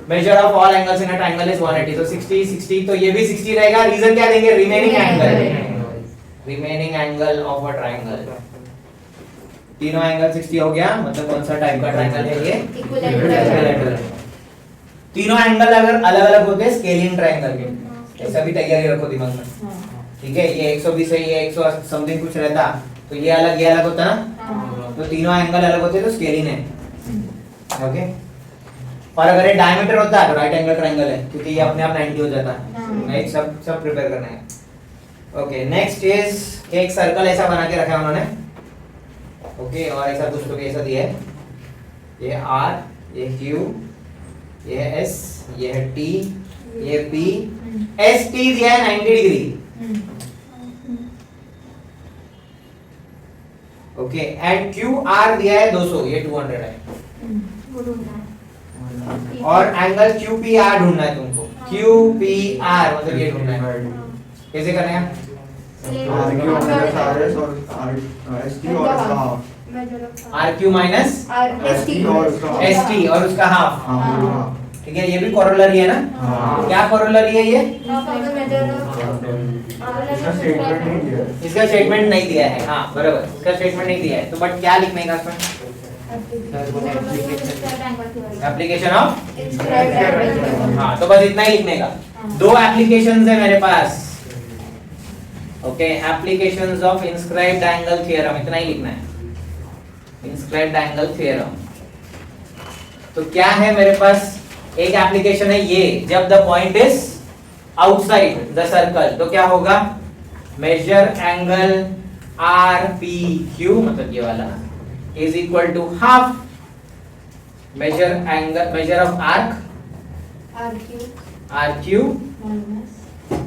measure of all angles in a triangle is 180, तो 60 60 तो ये भी 60 रहेगा। रीजन क्या देंगे? Remaining angle of a triangle. तीनों एंगल 60 हो गया, मतलब कौन सा टाइप का ट्रायंगल है ये? इक्विलैटरल। तीनों एंगल अगर अलग-अलग होते हैं स्केलिंग ट्रायंगल के, ऐसा भी तैयारी रखो दिमाग में, ठीक है? ये 120 है, ये 100 समथिंग कुछ रहता तो ये अलग होता ना, तो तीनों एंगल अलग होते तो स्केलिंग है, ओके? और अगर ये डायमीटर होता है तो राइट एंगल ट्रायंगल है, क्योंकि ये अपने आप 90 हो जाता है, राइट? सब प्रिपेयर करना है। ओके, नेक्स्ट इज एक सर्कल ऐसा बना के रखा है उन्होंने, ओके? और ऐसा कुछ तो ऐसा दिया है, ये आर, ये क्यू, ये है एस, ये है टी, ये पी, एस टी दिया है 90 degree, okay? And Q R दिया है 200, ये 200 है। और एंगल क्यू पी आर ढूंढना है तुमको, क्यू पी आर मतलब ये ढूंढना है। कैसे करना है? R Q minus S T और उसका हाफ, ठीक है? ये भी कोरोलरी है ना? क्या कोरोलरी है ये? इसका स्टेटमेंट नहीं दिया है, हाँ बराबर, इसका स्टेटमेंट नहीं दिया है, तो बट क्या लिखने का इसमें? एप्लीकेशन ऑफ, हाँ तो बस इतना ही लिखने का। दो एप्लीकेशंस है मेरे पास, okay? Applications of inscribed angle theorem, इतना ही लिखना है, इंस्क्राइब्ड एंगल थ्योरम। तो क्या है मेरे पास? एक एप्लीकेशन है ये, जब the point is outside the circle तो क्या होगा? Measure angle R P Q, मतलब ये वाला, is equal to half measure of arc RQ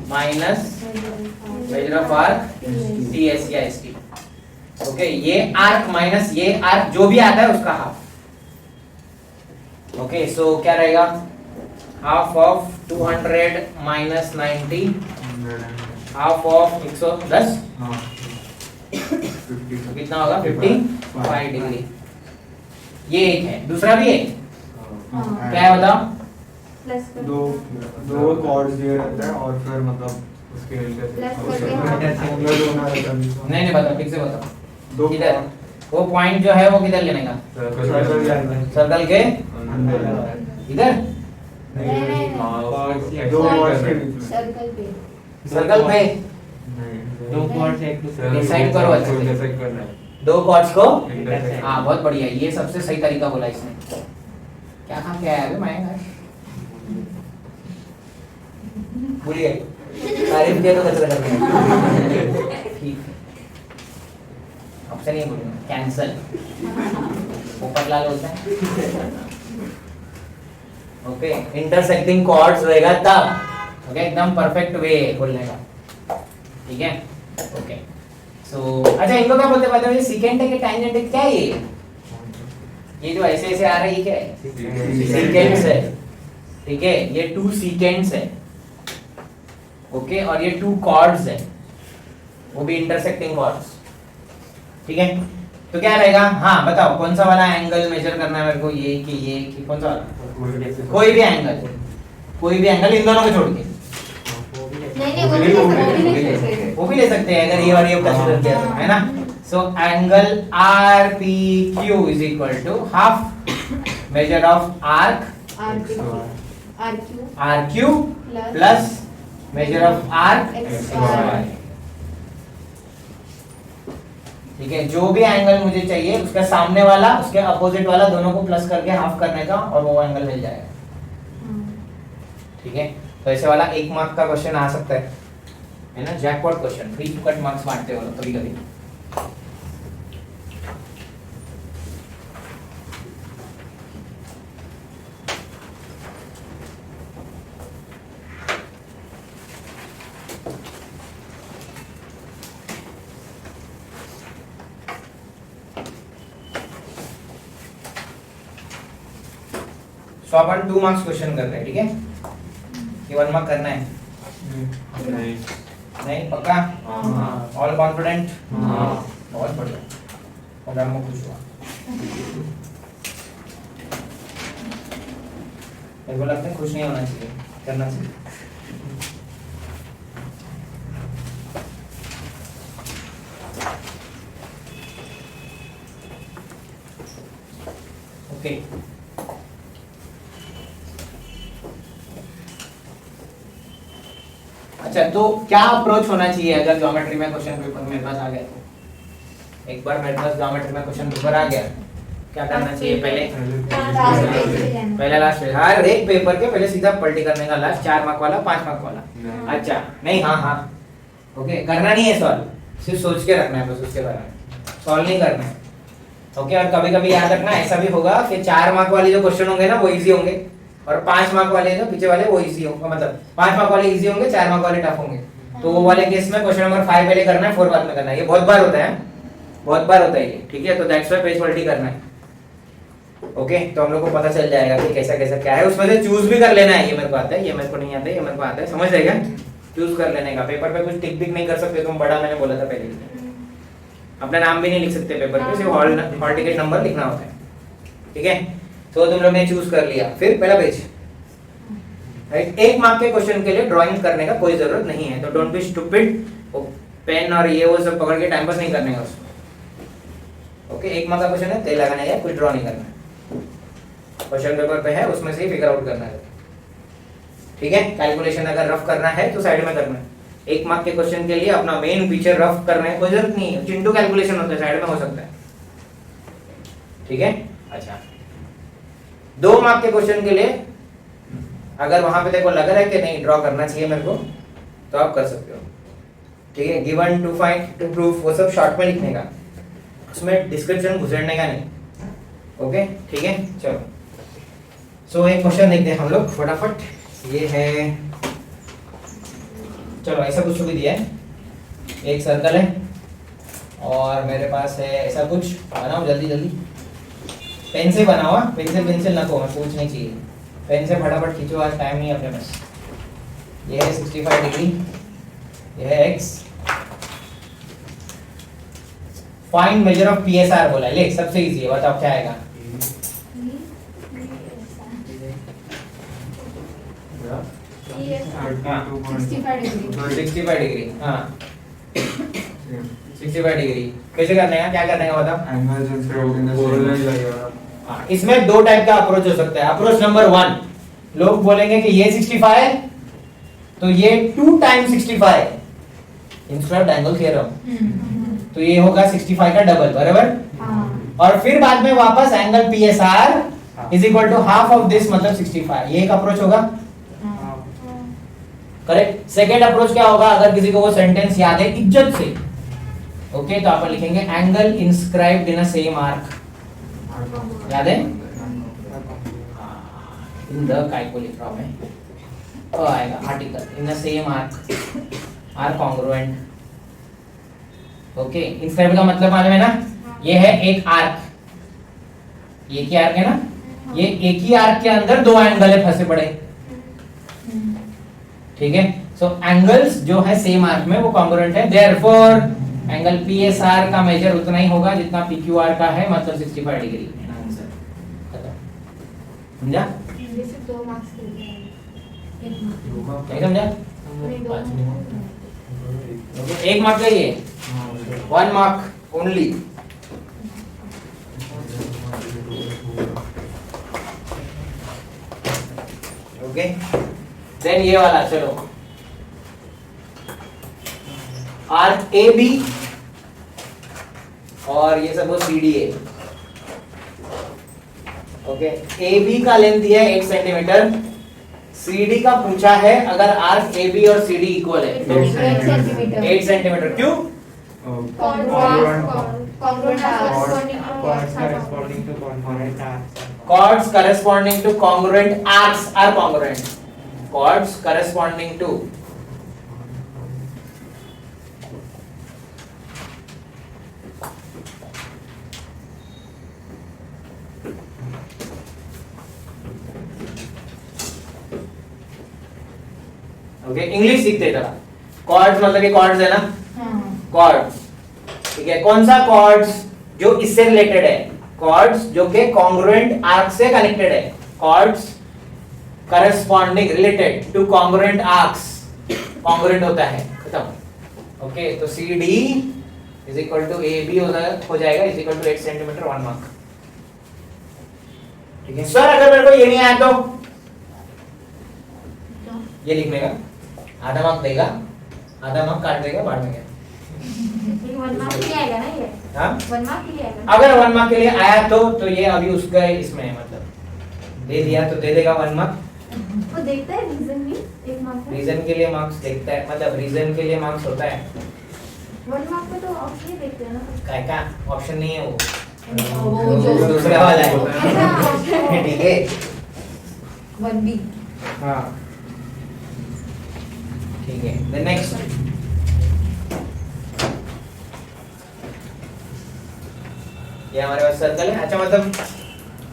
minus measure of arc TS या ST, ओके? ये आर्क माइनस ये आर्क जो भी आता है उसका हाफ, ओके सो क्या रहेगा, half of 200 minus 90, 100 half of 110, हाँ 50 तो कितना होगा 55 डिग्री। ये एक है, दूसरा भी है, हाँ। क्या है बताओ। प्लस कर दो कॉर्ड्स दिए रहते हैं और फिर मतलब स्केल के प्लस करके हाँ। एंगल होना रहता है बीच में। नहीं नहीं बताओ, ठीक से बताओ। दो किधर वो पॉइंट जो है वो किधर लेने का, सर्कल के अंदर सर्कल के अंदर इधर, नहीं दो कॉर्ड्स के बीच में सर्कल पे सर्कल पे नहीं दो कॉर्ड्स एक दूसरे Decide करो अच्छे से। डिसाइड करना है दो कॉर्ड्स को, Intersect। हाँ बहुत बढ़िया, ये सबसे सही तरीका बोला इसने। क्या खा के आया अभी मैं, भूलिए तारीफ किया तो कैसे करना, ठीक ऑप्शन नहीं बोलूंगा, कैंसल, पोपटलाल बोलता है। ओके इंटरसेक्टिंग कॉर्ड्स रहेगा तब, ओके एकदम परफेक्ट वे बोलने का, ठीक है। ओके सो अच्छा इनको क्या बोलते हैं, ये सीकेंट है कि टैंजेंट है, क्या है ये जो ऐसे ऐसे आ रहा है ये क्या है, सीकेंट्स है, ठीक है। ये 2 सीकेंट्स है, ओके और ये 2 कॉर्ड्स है, वो भी इंटरसेक्टिंग कॉर्ड्स, ठीक है। तो क्या रहेगा, हाँ बताओ कौन सा वाला एंगल मेजर करना है मेरे को, ये कि कौन सा वाला, कोई भी एंगल इन दोनों को छोड़ के, नहीं वो भी ले सकते हैं। वो भी ले सकते हैं अगर ये और ये कंसीडर किया तो, है ना। So angle R P Q is equal to half major of arc R Q plus major of arc X y, ठीक है। जो भी एंगल मुझे चाहिए उसका सामने वाला उसके अपोजिट वाला दोनों को प्लस करके हाफ करने का और वो एंगल मिल जाएगा, ठीक है। तो ऐसे वाला 1 मार्क का क्वेश्चन आ सकता है ना, jackpot question, free to cut marks बांटते हो कभी कभी। तो अपन 2 मार्क्स क्वेश्चन कर रहे हैं, ठीक है। ये 1 मार्क करना है, नहीं पक्का, ऑल कॉन्फिडेंट, बहुत बढ़िया, और मैं खुश हुआ। मेरे को लगता है खुश नहीं होना चाहिए, करना चाहिए। ओके अच्छा तो क्या अप्रोच होना चाहिए अगर ज्योमेट्री में क्वेश्चन पेपर मेरे पास आ गया तो, एक बार मेरे पास ज्योमेट्री में क्वेश्चन पेपर आ गया, क्या करना चाहिए पहले लास्ट हर एक पेपर के पहले सीधा पलटी करने का, लास्ट 4 मार्क वाला 5 मार्क वाला, अच्छा नहीं हाँ ओके करना नहीं है सॉल्व, सिर्फ सोच के रखना है बस, उसके बारे में सॉल्व नहीं करना है, ओके। और कभी कभी याद रखना ऐसा भी होगा कि 4 मार्क वाले जो क्वेश्चन होंगे ना वो इजी होंगे और 5 मार्क वाले जो पीछे वाले वो इजी होंगे, मतलब 5 मार्क वाले इजी होंगे, 4 मार्क वाले टफ होंगे। तो वो वाले केस में क्वेश्चन नंबर 5 पहले करना है, 4 बाद में करना है, ये बहुत बार होता है, बहुत बार होता है ये, ठीक है। तो दैट्स व्हाई पेज पलटी करना है, ओके। तो हम लोग को पता चल जाएगा कि कैसा कैसा क्या है, उसमें से चूज भी कर लेना है, ये मेरे को आता है, ये मेरे को नहीं आता है, ये मेरे को आता है, समझ जाएगा, चूज कर लेने का। पेपर पे कुछ टिक बिक नहीं कर सकते तुम, बड़ा मैंने बोला था पहले, अपना नाम भी नहीं लिख सकते पेपर पे, सिर्फ हॉल टिकट नंबर लिखना होता है, ठीक है। तो तुम लोग ने चूज कर लिया, फिर पहला पेज, राइट। 1 मार्क के क्वेश्चन के लिए ड्राइंग करने का कोई जरूरत नहीं है, तो डोंट बी स्टूपिड, पेन और ये वो सब पकड़ के टाइम पास नहीं करने का उसको, ओके। 1 मार्क का क्वेश्चन है, तेल लगाने का, कुछ ड्रॉ नहीं करना है, क्वेश्चन पेपर पे है उसमें से ही फिगर आउट करना है, ठीक है। कैलकुलेशन अगर रफ करना है तो साइड में करना है, 1 मार्क के क्वेश्चन के लिए अपना मेन फीचर रफ करना है, कोई जरूरत नहीं है, चिंटू कैलकुलेशन होता है साइड में हो सकता है, ठीक है। अच्छा 2 मार्क के क्वेश्चन के लिए अगर वहां पे देखो लग रहा है कि नहीं ड्रॉ करना चाहिए मेरे को, तो आप कर सकते हो, ठीक है। Given to find to proof वो सब शॉर्ट में लिखने का, उसमें डिस्क्रिप्शन घुसेड़ने का नहीं, ओके ठीक है। चलो सो एक क्वेश्चन देखते हैं हम लोग फटाफट, ये है, चलो ऐसा कुछ भी दिया है, एक सर्कल है और मेरे पास है ऐसा कुछ, बनाओ जल्दी जल्दी, पेन से बनाओ, पेंसिल नको, मैं पूछनी चाहिए। पेन से फटाफट खींचो, आज टाइम नहीं है अपने पास। ये है 65 डिग्री, ये है x। Find measure of PSR बोला है, ले सबसे इजी है, बताओ क्या आएगा। हाँ 65 डिग्री, हाँ 65 डिग्री कैसे करने का, क्या करने का बताओ। Angles inscribed in the same. हाँ, इसमें दो टाइप का अप्रोच हो सकता है। अप्रोच नंबर 1, लोग बोलेंगे कि ये 65 है तो ये 2 टाइम्स 65 इंस्टेड एंगल थ्योरम, तो ये होगा 65 का डबल, बराबर। और फिर बाद में वापस angle PSR is equal to half of this, मतलब 65। ये एक अप्रोच होगा, करेक्ट। सेकेंड अप्रोच क्या होगा, अगर किसी को वो सेंटेंस याद है इज्जत से, ओके, तो आप लिखेंगे angle inscribed in a same arc, याद है, इन द काइको लिख रहा हूं मैं, आएगा article in the same arc, are congruent, okay. Inscribe का मतलब मालूम है ना, ये है एक आर्क, ये की आर्क है ना, ये एक ही आर्क के अंदर दो एंगल है फंसे पड़े, ठीक है। सो एंगल्स जो है सेम आर्क में वो कॉन्ग्रुएंट है, देयरफॉर एंगल PSR का मेजर उतना ही होगा जितना PQR का है, मतलब 65 डिग्री। आंसर समझा, जैसे 2 मार्क्स के लिए नहीं समझा, नहीं 2 ओके। 1 मार्क का ये, 1 मार्क ओनली। ओके, देन ये वाला, चलो आर्क AB और ये सब CD है, ओके। AB का लेंथ दिया है 8 सेंटीमीटर, CD का पूछा है अगर आर्क AB और CD इक्वल है 8 सेंटीमीटर, क्यों? Chords corresponding to congruent arcs are congruent. Chords corresponding to okay, English सीखते जरा। कॉर्ड्स मतलब कि कॉर्ड्स है ना, कॉर्ड्स, ठीक है। कौन सा कॉर्ड्स जो इससे रिलेटेड है, कॉर्ड्स जो के कॉन्ग्रुएंट आर्क से कनेक्टेड है, chords corresponding related to congruent arcs, congruent होता है, खत्म। ओके, तो CD is equal to AB हो जाएगा, is equal to 8 centimetre, 1 mark, ठीक है। सर अगर मेरे को ये नहीं आया तो ये लिखने का आधा मार्क देगा, आधा मार्क काट देगा बाद में, क्या 1 मार्क के लिए आएगा ना ये, हाँ 1 मार्क के लिए आएगा। अगर 1 मार्क के लिए आया तो ये अभी उसका इसमें है, मतलब दे दिया तो दे देगा 1 मार्क। वो देखता है रीजन भी 1 मार्क में, रीजन के लिए मार्क्स देखता है, मतलब रीजन के लिए मार्क्स होता है, 1 मार्क में तो ऑप्शन ही देखते हैं ना, काय का ऑप्शन नहीं है वो वो जो दूसरा वाला है, ठीक है। 1B हाँ ठीक है, देन नेक्स्ट ये हमारे पास सर्कल है। अच्छा, मतलब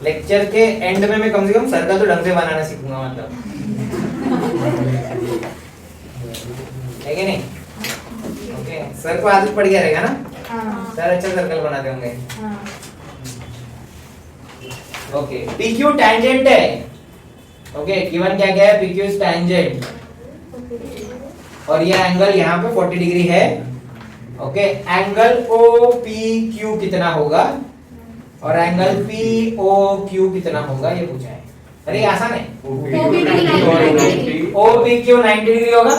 लेक्चर के एंड में मैं कम से कम सर्कल तो ढंग से बनाना सीखूंगा, मतलब है कि नहीं? ओके, सर को आदत पड़ गया रहेगा ना, सर अच्छा सर्कल बनाते होंगे। ओके, PQ टेंजेंट है, ओके, गिवन क्या क्या है, PQ इज टेंजेंट, और ये एंगल यहाँ पे 40 डिग्री है, ओके। एंगल OPQ कितना होगा और एंगल POQ कितना होगा ये पूछा है। अरे आसान है, OPQ 90 डिग्री होगा,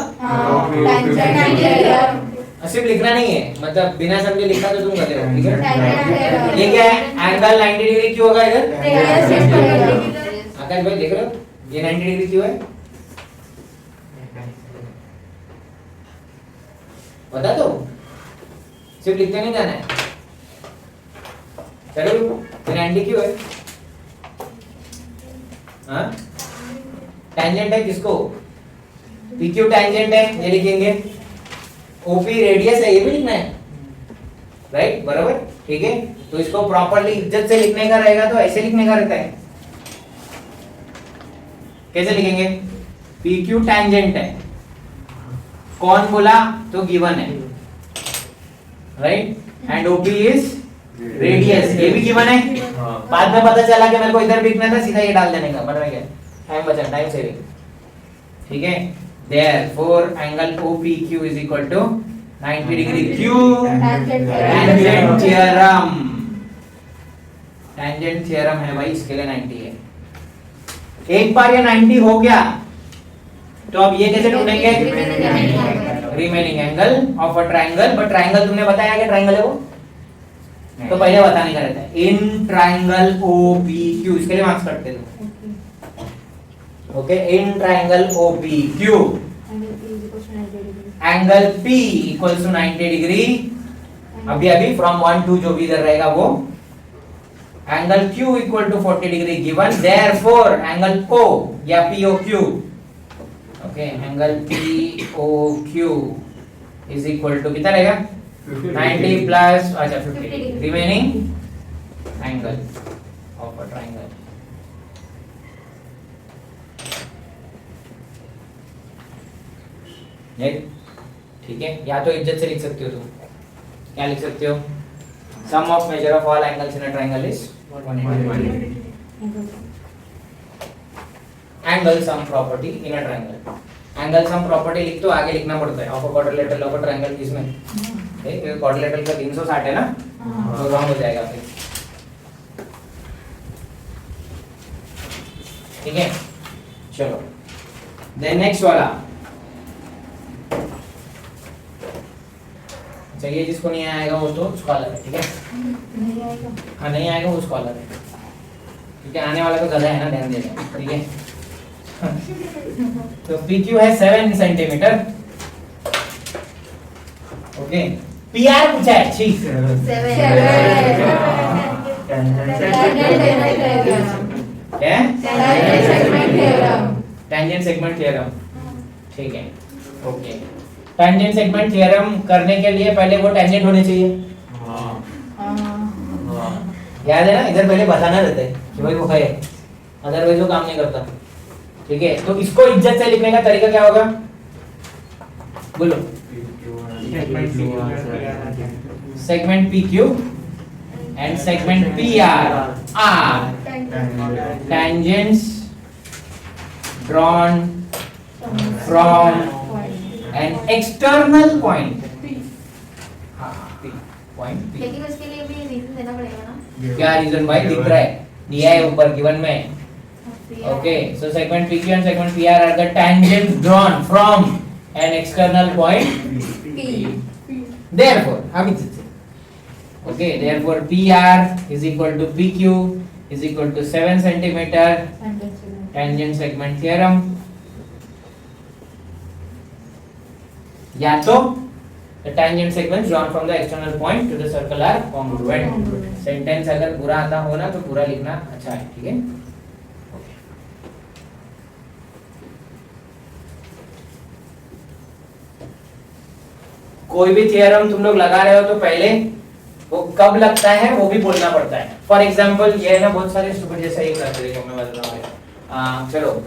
सिर्फ लिखना नहीं है, मतलब बिना समझे लिखा तो तुम कर रहे हो, ठीक है। ये क्या है, एंगल 90 डिग्री क्यों होगा इधर, आकाश भाई देख रहे हो ये 90 डिग्री क्यों है, बता दो, सिर्फ लिखते नहीं जाना है। चलो ये 90 क्यों है, हाँ टेंजेंट है किसको, PQ टेंजेंट है, ये लिखेंगे। OP रेडियस है, ये भी लिखना है, राइट, बराबर, ठीक है। तो इसको प्रॉपरली इज्जत से लिखने का रहेगा तो ऐसे लिखने का रहता है। कैसे लिखेंगे? PQ टैंजेंट है, कौन बोला तो गिवन है, right, and OP is radius, ये भी गिवन है। बाद में पता चला कि मेरे को इधर भी लिखना था, सीधा ये डाल देने का, बट गया टाइम बचा, टाइम सेविंग, ठीक है। Therefore angle OPQ is equal to 90 degree Q tangent theorem, tangent theorem है भाई, इसके लिए 90 है। एक बार ये 90 हो गया तो अब ये कैसे ढूंढेंगे? Remaining angle of a triangle, but triangle तुमने बताया कि ट्रायंगल है वो, तो पहले बताने का रहता है। इन ट्रायंगल OPQ, इसके लिए मार्क्स कटते थे, okay. In triangle OPQ angle P equals to 90 degree, अभी अभी फ्रॉम 1 to जो भी इधर रहेगा वो, angle Q equal to 40 degree given, therefore angle O या POQ, okay, angle POQ is equal to कितना रहेगा? 90 प्लस, अच्छा 50 remaining angle of a triangle. ठीक है, या तो इज्जत से लिख सकते हो तुम, क्या लिख सकते हो? Sum of measure of all angles in a triangle is 180। Angle sum property in a triangle, angle sum property लिख तो आगे लिखना पड़ता है, of a quadrilateral of a triangle, किसमें? ठीक, क्वाड्रिलेटरल का 360 है ना, तो रॉन्ग हो जाएगा फिर, ठीक है। चलो देन नेक्स्ट वाला, चाहिए जिसको नहीं आएगा वो तो स्कॉलर है, ठीक है। नहीं आएगा, हाँ नहीं आएगा वो स्कॉलर है, ठीक है, आने वाला तो गधा है ना, ध्यान देना, ठीक है। तो PQ है 7 सेंटीमीटर, ओके। PR पूछा है, ठीक, क्या? टेंजेंट सेगमेंट थ्योरम, ठीक है, ओके। टेंजेंट सेगमेंट थ्योरम करने के लिए पहले वो टेंजेंट होने चाहिए, याद है ना, इधर पहले बताना रहता है कि भाई वो है, अदरवाइज वो काम नहीं करता, ठीक है। तो इसको इज्जत से लिखने का तरीका क्या होगा, बोलो? Segment PQ and segment PR are tangents drawn from an external point, हाँ point P। लेकिन उसके लिए भी रीजन देना पड़ेगा ना, क्या रीजन भाई? दिख रहा है, दिया है ऊपर गिवन में, okay. So segment PQ and segment PR are the tangents drawn from an external point P, therefore अभी okay, therefore PR is equal to PQ is equal to 7 centimeter tangent segment theorem, या तो the tangent segments drawn from the external point to the circle are congruent। Sentence अगर पूरा आता हो ना तो पूरा लिखना अच्छा है, ठीक है। कोई भी थियरम तुम लोग लगा रहे हो तो पहले वो कब लगता है वो भी बोलना पड़ता है। फॉर एग्जाम्पल ये है ना, बहुत सारे स्टूडेंट जैसा ही करते हैं, मैं बता रहा हूँ, चलो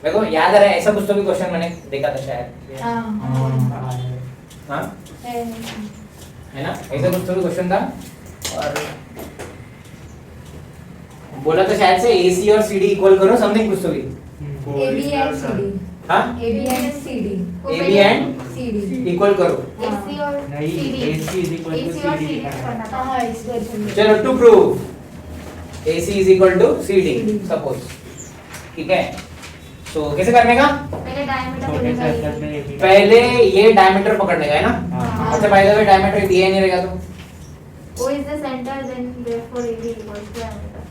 देखो याद आ रहा है, ऐसा कुछ तो भी क्वेश्चन मैंने देखा था शायद, हाँ है ना, ऐसा कुछ तो भी क्वेश्चन था, और बोला तो शायद से AC और CD इक्वल करो समथिंग कुछ तो भी, AB and CD, हाँ AB and CD, AB and CD, equal करो। AC और नहीं, CD, AC is equal to AC और CD CD करना था, हाँ इस क्वेश्चन में। चलो to prove AC is equal to CD suppose, ठीक है। तो कैसे करने का? पहले डायमीटर छोटे बोलना सर्कल है, में AB पहले ये डायमीटर पकड़ने का है ना, हाँ। अच्छा पहले तो डायमीटर दिया ही नहीं रहेगा तो O is the center, then therefore AB equals to diameter.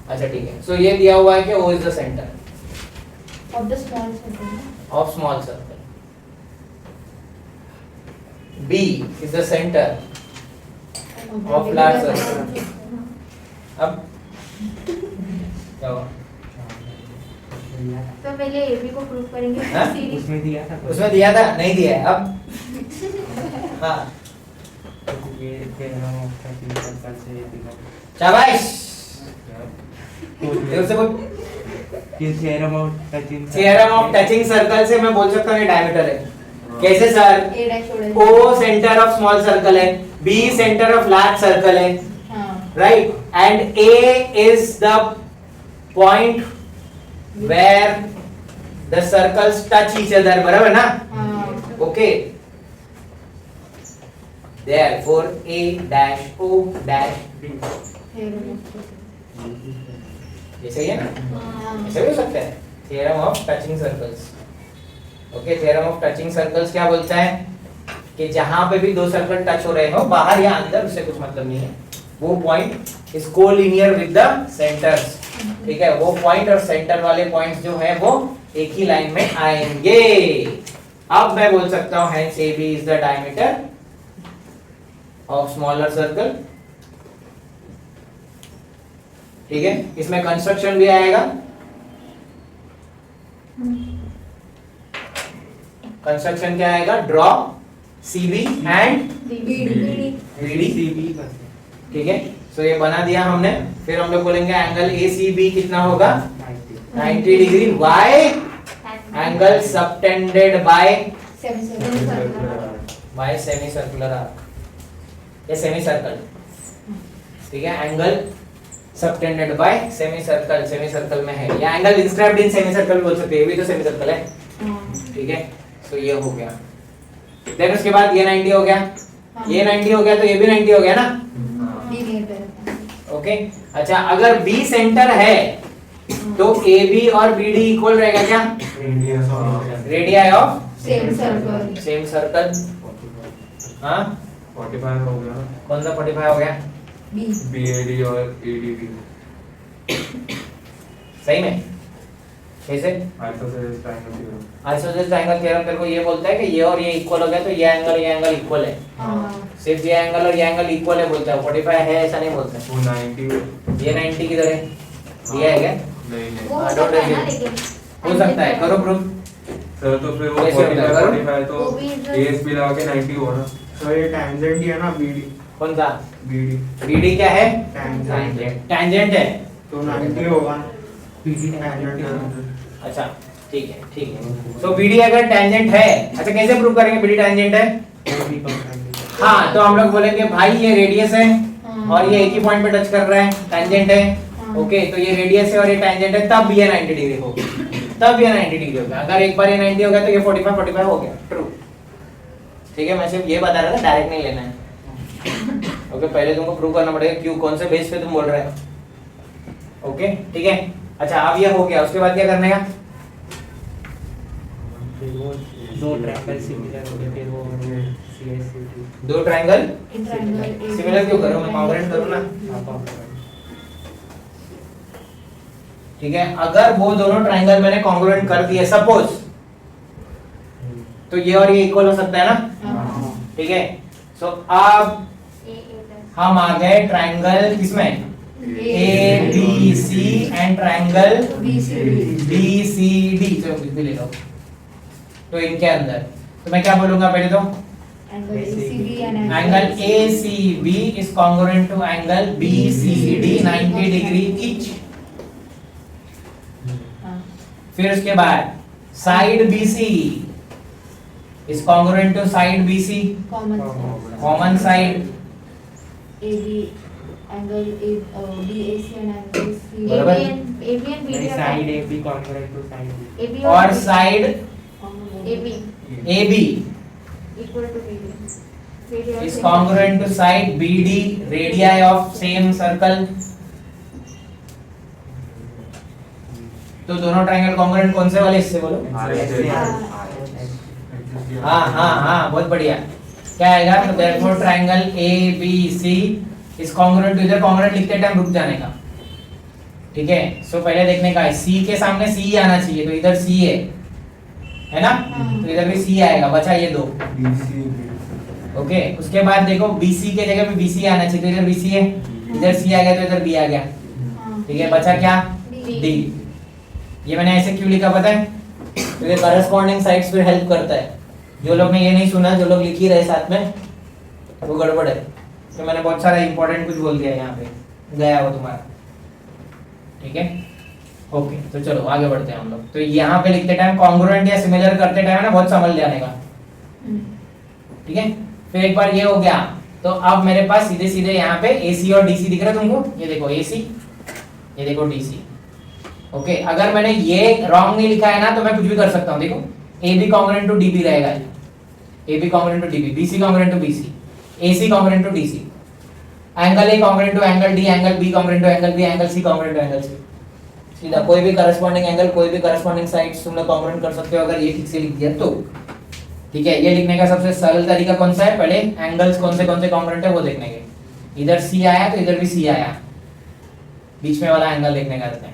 अच्छा ठीक है। सो ये दिया हुआ है कि O is the center Of the small circle. of small circle, B is the center of large circle. अब क्या हुआ? तो पहले AB को प्रूव करेंगे हाँ? CD उसमें दिया था उसमें दिया था, नहीं दिया है अब। हाँ ये theorem of touching circle से ये दिखा शाबाश, फिर से बोल। कि theorem of touching theorem of touching circle से मैं बोल सकता हूँ ये डायमीटर है। कैसे sir? A dash O O dash centre of small circle है, B centre of large circle है, हाँ right, and A is the point where the circles touch each other, बराबर ना? हाँ okay, therefore A dash O dash B, ये सही है ना? हाँ ऐसे भी हो सकता है। Theorem of touching circles. Okay, theorem of touching circles क्या बोलता है कि जहां पे भी दो सर्कल टच हो रहे हो, बाहर या अंदर, उससे कुछ मतलब नहीं है, वो point is collinear with the centres. ठीक है, वो पॉइंट और सेंटर वाले पॉइंट्स जो है वो एक ही लाइन में आएंगे। अब मैं बोल सकता हूं hence AB is the diameter of smaller circle. ठीक है, इसमें कंस्ट्रक्शन भी आएगा। कंस्ट्रक्शन क्या आएगा? Draw CB and BD। CB बस ठीक है, सो ये बना दिया हमने। फिर हम लोग बोलेंगे एंगल ACB कितना होगा? 90 degree. Why? Angle subtended by semicircular arc, ये सेमी सर्कल। ठीक है, angle subtended by semicircle, semicircle में है, या angle inscribed in semicircle बोल सकते हैं, ये भी तो सेमी सर्कल है। ठीक है, तो ये हो गया। देन उसके बाद ये 90 हो गया, ये 90 हो गया, तो ये भी 90 हो गया ना? ओके, अच्छा, अगर B सेंटर है तो AB और BD इक्वल रहेगा क्या? Radius of same circle same circle. हाँ, 45 हो गया, कौन सा 45 हो गया? B BAD और ADB। सही में? कैसे? Isosceles triangle theorem. Isosceles triangle theorem तेरे को ये बोलता है कि ये और ये इक्वल हो गया तो ये एंगल इक्वल है। हाँ सिर्फ ये एंगल और ये एंगल इक्वल है बोलता है, 45 है ऐसा नहीं बोलता है। वो 90 ये 90 किधर है? ये है क्या? नहीं वो हाँ, हो सकता है ना, don't लेकिन हो सकता है, करो प्रूफ। सर, तो फिर वो कैसे होता है? 45 तो वो भी इधर- एस भी लगा के 90 हुआ ना। सर ये टैंजेंट ही है ना BD। कौन सा? BD BD क्या है? टैंजेंट टैंजेंट है। तो 90 होगा। PD टैंजेंट अच्छा, ठीक है, ठीक है। तो BD अगर टैंजेंट है, अच्छा कैसे प्रूव करेंगे BD टैंजेंट है? हाँ, तो हम लोग बोलेंगे भाई ये रेडियस है और ये एक ही पॉइंट पे टच कर रहा है, टैंजेंट है। ओके, तो ये रेडियस है और ये टैंजेंट है, तब ये 90 डिग्री होगा, तब ये 90 डिग्री होगा। अगर एक बार ये 90 हो गया तो ये 45 हो गया, ट्रू। ठीक है, मैं सिर्फ ये बता रहा था, डायरेक्ट नहीं लेना है। ओके, पहले तुमको प्रूव करना पड़ेगा क्यों, कौन से बेस पे तुम बोल रहे हो। ओके, ठीक है। अच्छा, अब ये हो गया, उसके बाद क्या करने का? फिर वो दो ट्रायंगल सिमिलर हो गए, फिर वो CSCT दो ट्रायंगल ट्रायंगल सिमिलर क्यों करूं, मैं कॉन्ग्रुएंट करूं ना। ठीक है, अगर वो दोनों ट्रायंगल मैंने कॉन्ग्रुएंट कर दिए सपोज, तो ये और ये इक्वल हो सकता है ना। ठीक है, सो अब हम आ गए ट्रायंगल किसमें? ABC and triangle BCD। चलो कुछ भी ले लो, तो इनके अंदर तो मैं क्या बोलूंगा पहले तो? Angle ACB is congruent to angle BCD 90 degree each. फिर उसके बाद side BC is congruent to side BC, common side. AB angle BAC and angle C बराबर। AB and BD are side AB congruent to side B AB और side AB AB equal to BD is congruent to side BD, radii of same circle। तो दोनों triangle congruent कौन से वाले हिस्से बोलो? हाँ, बहुत बढ़िया। क्या आएगा? तो therefore ट्रायंगल ABC इस कॉन्ग्रुएंट, तो इधर कॉन्ग्रुएंट लिखते टाइम रुक जाने का। ठीक है, सो पहले देखने का है C के सामने C आना चाहिए, तो इधर C है ना, तो इधर भी C आएगा, बचा ये दो। ओके उसके बाद देखो BC के जगह पे BC आना चाहिए, तो इधर BC है, इधर C आ गया तो इधर B आ गया, ठीक है, बचा क्या D। ये मैंने ऐसे क्यों लिखा पता है, क्योंकि करस्पॉन्डिंग साइड्स फिर हेल्प करता है। जो लोग ने ये नहीं सुना, जो लोग लिख ही रहे साथ में, वो गड़बड़ है, तो मैंने बहुत सारा इंपॉर्टेंट कुछ बोल दिया यहाँ पे, गया वो तुम्हारा, ठीक है। ओके तो चलो आगे बढ़ते हैं हम लोग। तो यहाँ पे लिखते टाइम कॉन्ग्रुएंट या सिमिलर करते टाइम ना बहुत संभल जाने का, ठीक है। फिर एक बार ये हो गया, तो अब मेरे पास सीधे सीधे यहाँ पे AC और DC दिख रहा है तुमको, ये देखो AC, ये देखो DC। ओके अगर मैंने ये रॉन्ग नहीं लिखा है ना तो मैं कुछ भी कर सकता हूँ, देखो AB कॉन्ग्रुएंट टू DB रहेगा, AB congruent to DB, BC congruent to BC, AC congruent to DC, angle A congruent to angle D, angle B congruent to angle B, angle C congruent to angle C। सीधा कोई भी corresponding angle, कोई भी corresponding sides तुम लोग congruent कर सकते हो अगर ये ठीक से लिख दिया तो, ठीक है। ये लिखने का सबसे सरल तरीका कौन सा है, पहले एंगल्स कौन से कॉन्ग्रुएंट है वो देखने के। इधर C आया तो इधर भी C आया, बीच में वाला एंगल देखने का रहता है,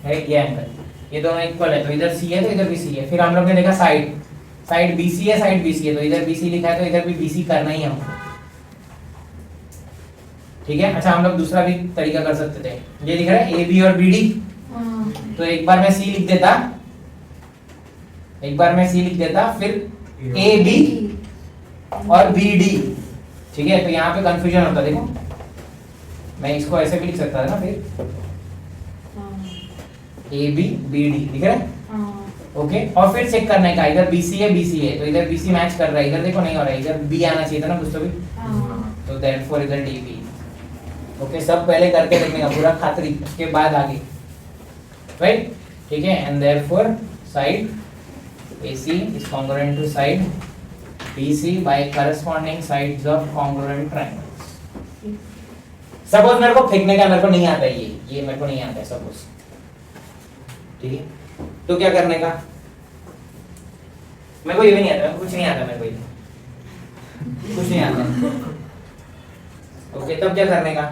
राइट, ये एंगल, ये दोनों इक्वल है तो इधर C है तो इधर भी C है। फिर हम लोग ने देखा साइड, साइड BC है, साइड BC है, तो इधर BC लिखा है तो इधर भी BC करना ही है हमको, ठीक है। अच्छा हम लोग दूसरा भी तरीका कर सकते थे, ये दिख रहा है AB और BD, तो एक बार मैं C लिख देता, एक बार मैं C लिख देता, फिर AB और BD, ठीक है। तो यहाँ पे कंफ्यूजन होता, देखो मैं इसको ऐसे भी लिख सकता था ना, फिर AB BD दिख रहा है, ओके। और फिर चेक करने का, इधर BC है तो इधर BC मैच कर रहा है, इधर देखो नहीं हो रहा है, इधर B आना चाहिए था ना कुछ तो भी, तो देयरफॉर इधर DB, ओके। सब पहले करके देखने का पूरा खातरी, उसके बाद आगे, राइट, ठीक है। And therefore side AC is congruent to side BC by corresponding sides of congruent triangles. Suppose मेरे को फेंकने का मेरे को नहीं आता है, ये मेरे को नहीं आता है सपोज, ठीक है। तो क्या करने का, मेरे को ये भी नहीं आता, कुछ नहीं आता मेरे को, ये कुछ नहीं आता, ओके। तब क्या करने का,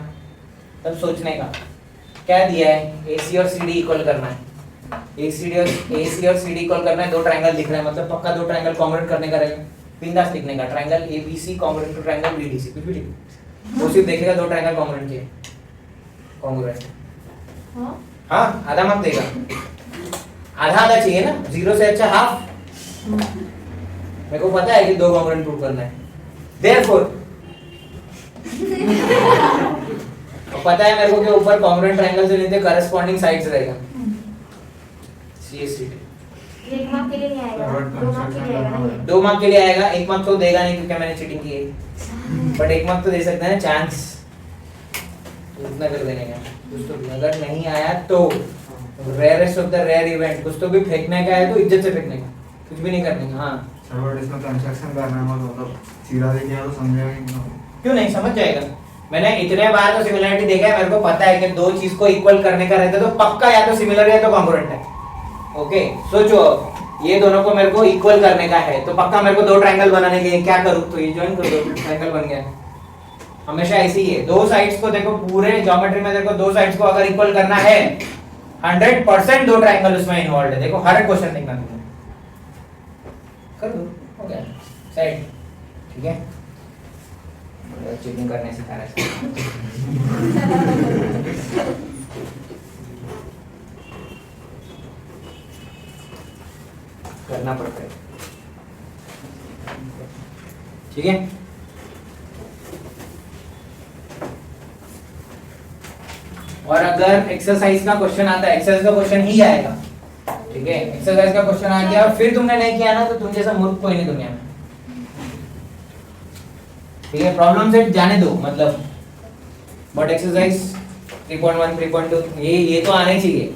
तब सोचने का, क्या दिया है AC और CD इक्वल करना है, AC और CD इक्वल करना है, दो ट्रायंगल दिख रहे हैं, मतलब पक्का दो ट्रायंगल कॉन्ग्रुएंट करने का रहेगा, बिंदास लिखने का, triangle ABC congruent to triangle BDC, कुछ भी लिख, वो सिर्फ देखेगा दो ट्रायंगल कॉन्ग्रुएंट है, कॉन्ग्रुएंट, हाँ आधा मार्क देगा, आधा चाहिए ना, 0 से अच्छा हाफ, मेरे को पता है कि दो कॉन्ग्रुएंट प्रूव करना है, देयरफॉर पता है मेरे को कि ऊपर कॉन्ग्रुएंट ट्रायंगल से लेते करस्पॉन्डिंग साइड्स रहेगा, CSCD एक मार्क के लिए नहीं आएगा, 2 मार्क के लिए आएगा ना, 2 मार्क के लिए आएगा, 1 मार्क तो देगा नहीं क्योंकि मैंने चीटिंग की है, बट 1 मार्क तो दे सकते हैं चांस, उतना कर देने का कुछ तो भी, अगर नहीं आया तो rarest of the rare event, कुछ तो भी फेंकने का है तो इज्जत से फेंकने का, कुछ भी नहीं करने का, हाँ सर बट इसमें कंस्ट्रक्शन करना है, मतलब सीधा देखिए तो समझेगा नहीं, क्यों नहीं समझ जाएगा। मैंने इतने बार तो सिमिलरिटी देखा है, मेरे को पता है कि दो चीज को इक्वल करने का रहता है तो पक्का या तो सिमिलर है तो कॉन्ग्रुएंट है, ओके। सोचो ये दोनों को मेरे को इक्वल करने का है तो पक्का मेरे को दो ट्रायंगल बनाने के लिए क्या करूं, तो ये ज्वाइन कर दो, ट्रायंगल बन गया, हमेशा ऐसे ही है। दो साइड्स को देखो, पूरे ज्योमेट्री में देखो, दो साइड्स को अगर इक्वल करना है 100% दो ट्रायंगल उसमें इन्वॉल्व है, देखो हर एक क्वेश्चन देखना तुमने, कर दो, हो गया साइड, ठीक है। चीटिंग करने सिखा रहा है, करना पड़ता है, ठीक है। और अगर एक्सरसाइज का क्वेश्चन आता है, एक्सरसाइज का क्वेश्चन ही आएगा, ठीक है, एक्सरसाइज का क्वेश्चन आ गया और फिर तुमने नहीं किया ना तो तुम जैसा मूर्ख कोई नहीं दुनिया में, ठीक है। प्रॉब्लम सेट जाने दो, मतलब बट एक्सरसाइज 3.1 3.2 ये तो आने चाहिए,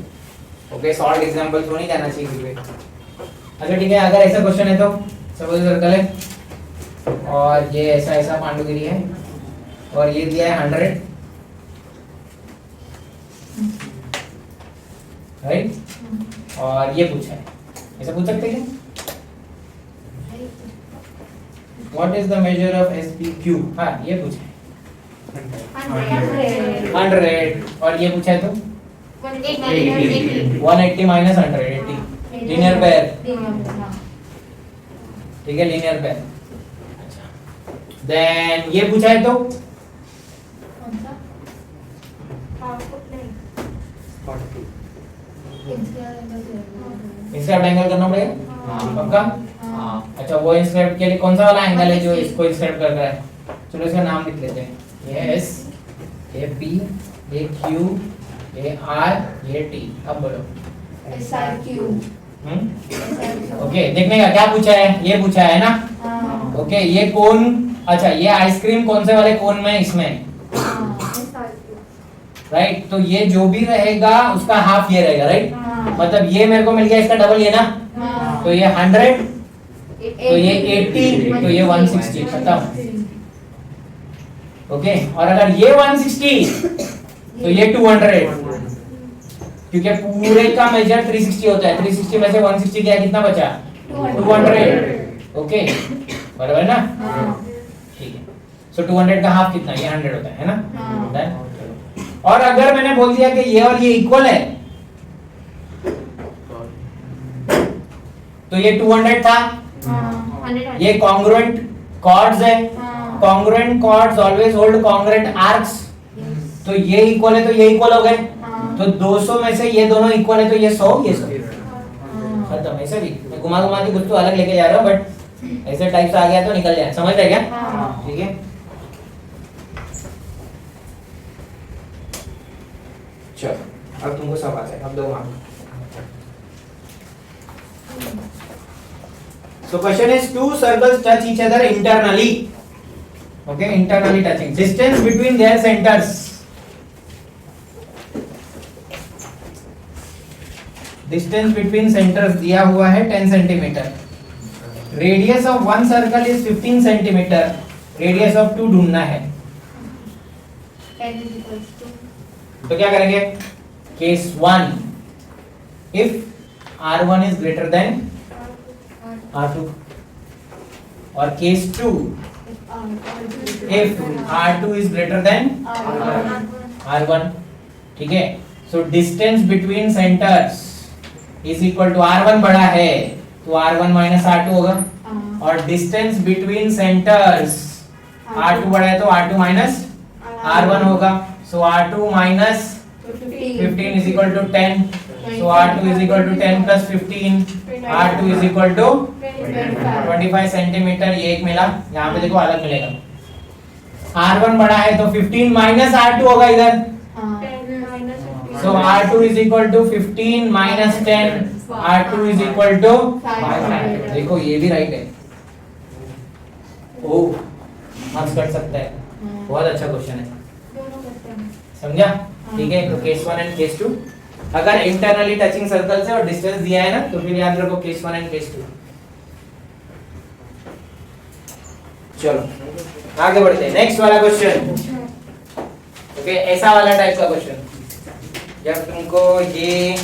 ओके। सॉल्व एग्जांपल तो नहीं जाना चाहिए कुछ भी, अच्छा ठीक है। अगर ऐसा क्वेश्चन है तो सपोज सर्कल है और ये ऐसा ऐसा पांडुगिरी है और ये दिया है 100, राइट, और ये पूछा है, ऐसा पूछ सकते हैं what is the measure of SPQ, हाँ ये पूछा है 100 और ये पूछा है तो 180 माइनस 180, लीनियर पेयर, ठीक है, लीनियर पेयर। अच्छा देन ये पूछा है तो कौन सा? इंस्क्राइब एंगल करना पड़ेगा पक्का? हाँ। अच्छा वो इंस्क्राइब के लिए कौन सा वाला एंगल है जो इसको इंस्क्राइब कर रहा है? चलो इसका नाम लिख लेते हैं। ये एस, ये पी, ये क्यू, ये आर, ये टी। अब बोलो। SRQ। ओके, देखने का क्या पूछा है? ये पूछा है ना? हाँ। ओके, ये कोन, अच्छा ये आइसक्रीम कौन से वाले कोन में है? इसमें, राइट? तो ये जो भी रहेगा उसका हाफ ये रहेगा, राइट? हाँ। मतलब ये मेरे को मिल गया, इसका डबल ये ना, हाँ। तो ये 100, तो ये 80, तो ये 160, खत्म। ओके, और अगर ये 160 तो ये 200, क्योंकि पूरे का मेजर 360 होता है। 360 में से 160 गया, कितना बचा? 200। ओके, बराबर ना? हाँ। ठीक है। सो 200 का हाफ कितना? ये 100 होता है ना? हाँ। Done? और अगर मैंने बोल दिया कि ये और ये इक्वल है, तो ये 200 था, हाँ। 100। ये कॉन्ग्रुएंट कॉर्ड्स है। हाँ। Congruent chords always hold congruent arcs, Yes। तो ये इक्वल है तो ये इक्वल हो गए। हाँ। तो 200 में से ये दोनों इक्वल है तो ये 100, ये 100 हाँ। खत्म। ऐसे भी मैं घुमा घुमा के कुछ तो अलग लेके जा रहा हूँ, बट ऐसे टाइप से आ गया तो निकल जाए। समझ रहे क्या? हाँ। ठीक है, चलो अब तुमको सब आता है। अब दो mark. So question is, two circles touch each other internally. Okay, internally touching. Distance between their centers. Distance between centers दिया हुआ है 10 centimetre. Radius of one circle is 15 centimetre. Radius of two ढूंढना है। 10 is equals to तो क्या करेंगे? Case 1, if R1 is greater than R2, और case 2, if R2 is greater than R1, ठीक है? So distance between centers is equal to R1 बड़ा है तो R1 minus R2 होगा, और distance between centers R2 बड़ा है तो R2 minus R1 होगा। So R2 minus 15 is equal to 10. So R2 is equal to 10 plus 15. R2 is equal to 25 centimetre. ये एक मिला, यहाँ पे देखो अलग मिलेगा। R1 बड़ा है तो 15 minus R2 होगा इधर। So R2 is equal to 15 minus 10. R2 is equal to 500। देखो ये भी राइट है। ओह, मार्क्स कट सकता है। बहुत अच्छा क्वेश्चन है, समझा? ठीक है, तो केस 1 एंड केस 2। अगर इंटरनली टचिंग सर्कल से और डिस्टेंस दिया है ना, तो फिर याद रखो केस 1 एंड केस 2। चलो आगे बढ़ते हैं, नेक्स्ट वाला क्वेश्चन। ओके, ऐसा वाला टाइप का क्वेश्चन जब तुमको ये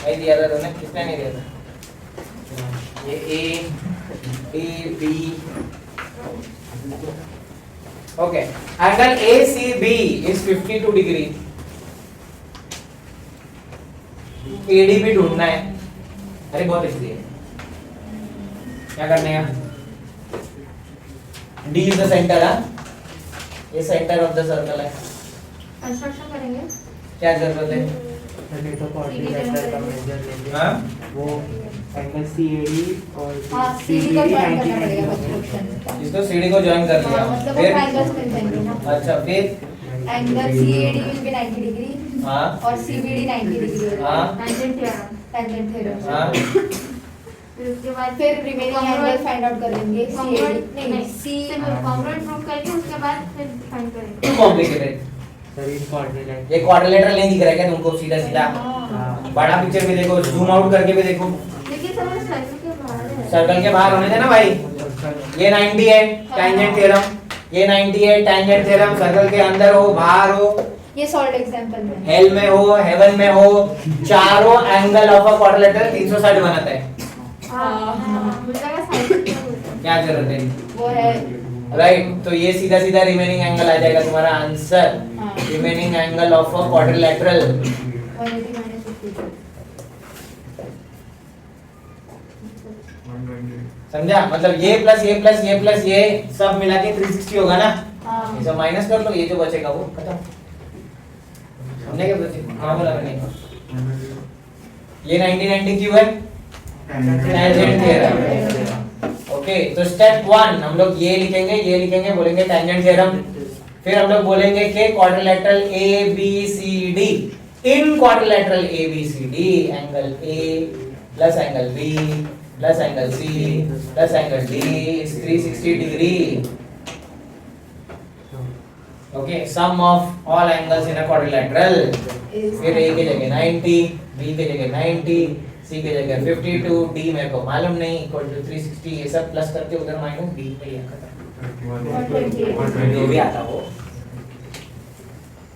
नहीं दिया था, तुमने किसने नहीं दिया था? ये ए बी बी। ओके, angle A C B is 52 degree. AD भी ढूंढना है। अरे बहुत इजी है, क्या करने का? डी इज द सेंटर है, ये सेंटर ऑफ द सर्कल है। कंस्ट्रक्शन करेंगे। क्या जरूरत है? पहले तो क्वाड्रिलेटरल का मेजर लेंगे। हाँ? वो एंगल CAD और हाँ, CD को ज्वाइन करना पड़ेगा कंस्ट्रक्शन। इसको सीडी को ज्वाइन कर लिया, हाँ, मतलब वो फिर ट्रायंगल्स मिल जाएंगे ना। अच्छा फिर angle CAD will be 90 degree हाँ और CBD 90 डिग्री होगा। हाँ टेंजेंट थ्योरम। हाँ फिर उसके बाद फिर रिमेनिंग एंगल फाइंड आउट कर लेंगे। CAD नहीं C कॉन्ग्रुएंट प्रूव करके उसके बाद फिर फाइंड करेंगे। Too complicated. सर ये क्वाड्रिलेटरल। ये क्वाड्रिलेटरल नहीं दिख रहा है क्या तुमको? सीधा सीधा हाँ। बड़ा पिक्चर भी देखो, जूम आउट करके भी देखो। लेकिन सर वो सर्कल के बाहर है। सर्कल के बाहर होने देना भाई। ये 90 है, टैंजेंट थ्योरम। ये 90 है, टैंजेंट थ्योरम। सर्कल के अंदर हो, बाहर हो, ये सॉल्ड एग्जांपल में हेल में हो, हेवन में हो, चारों एंगल ऑफ अ क्वाड्रिलेटरल 360 बनाता है। हाँ, मुझे लगा साइड क्या जरूरत है? वो है। राइट, तो ये सीधा सीधा रिमेनिंग एंगल आ जाएगा तुम्हारा आंसर। हाँ। Remaining angle of a quadrilateral 180 minus 50 समझा? मतलब ये प्लस ये प्लस ये प्लस ये सब मिला के 360 होगा ना? हाँ। ये सब माइनस कर लो, ये जो बचेगा वो खत्म। हमने क्या बचे? हाँ बोला मैंने। ये 90 क्यों है? Tangent theorem. ओके, तो स्टेप 1 हम लोग ये लिखेंगे, बोलेंगे टेंजेंट थ्योरम। फिर हम लोग बोलेंगे कि quadrilateral ABCD, in quadrilateral ABCD angle A plus angle B plus angle C plus angle D is 360 degree. Okay, sum of all angles in a quadrilateral. फिर A की जगह 90, B की जगह 90, C की जगह 52, D मेरे को मालूम नहीं, इक्वल टू 360। ये सब प्लस करके उधर माइनस D पे लिया खत्म, जो भी आता हो।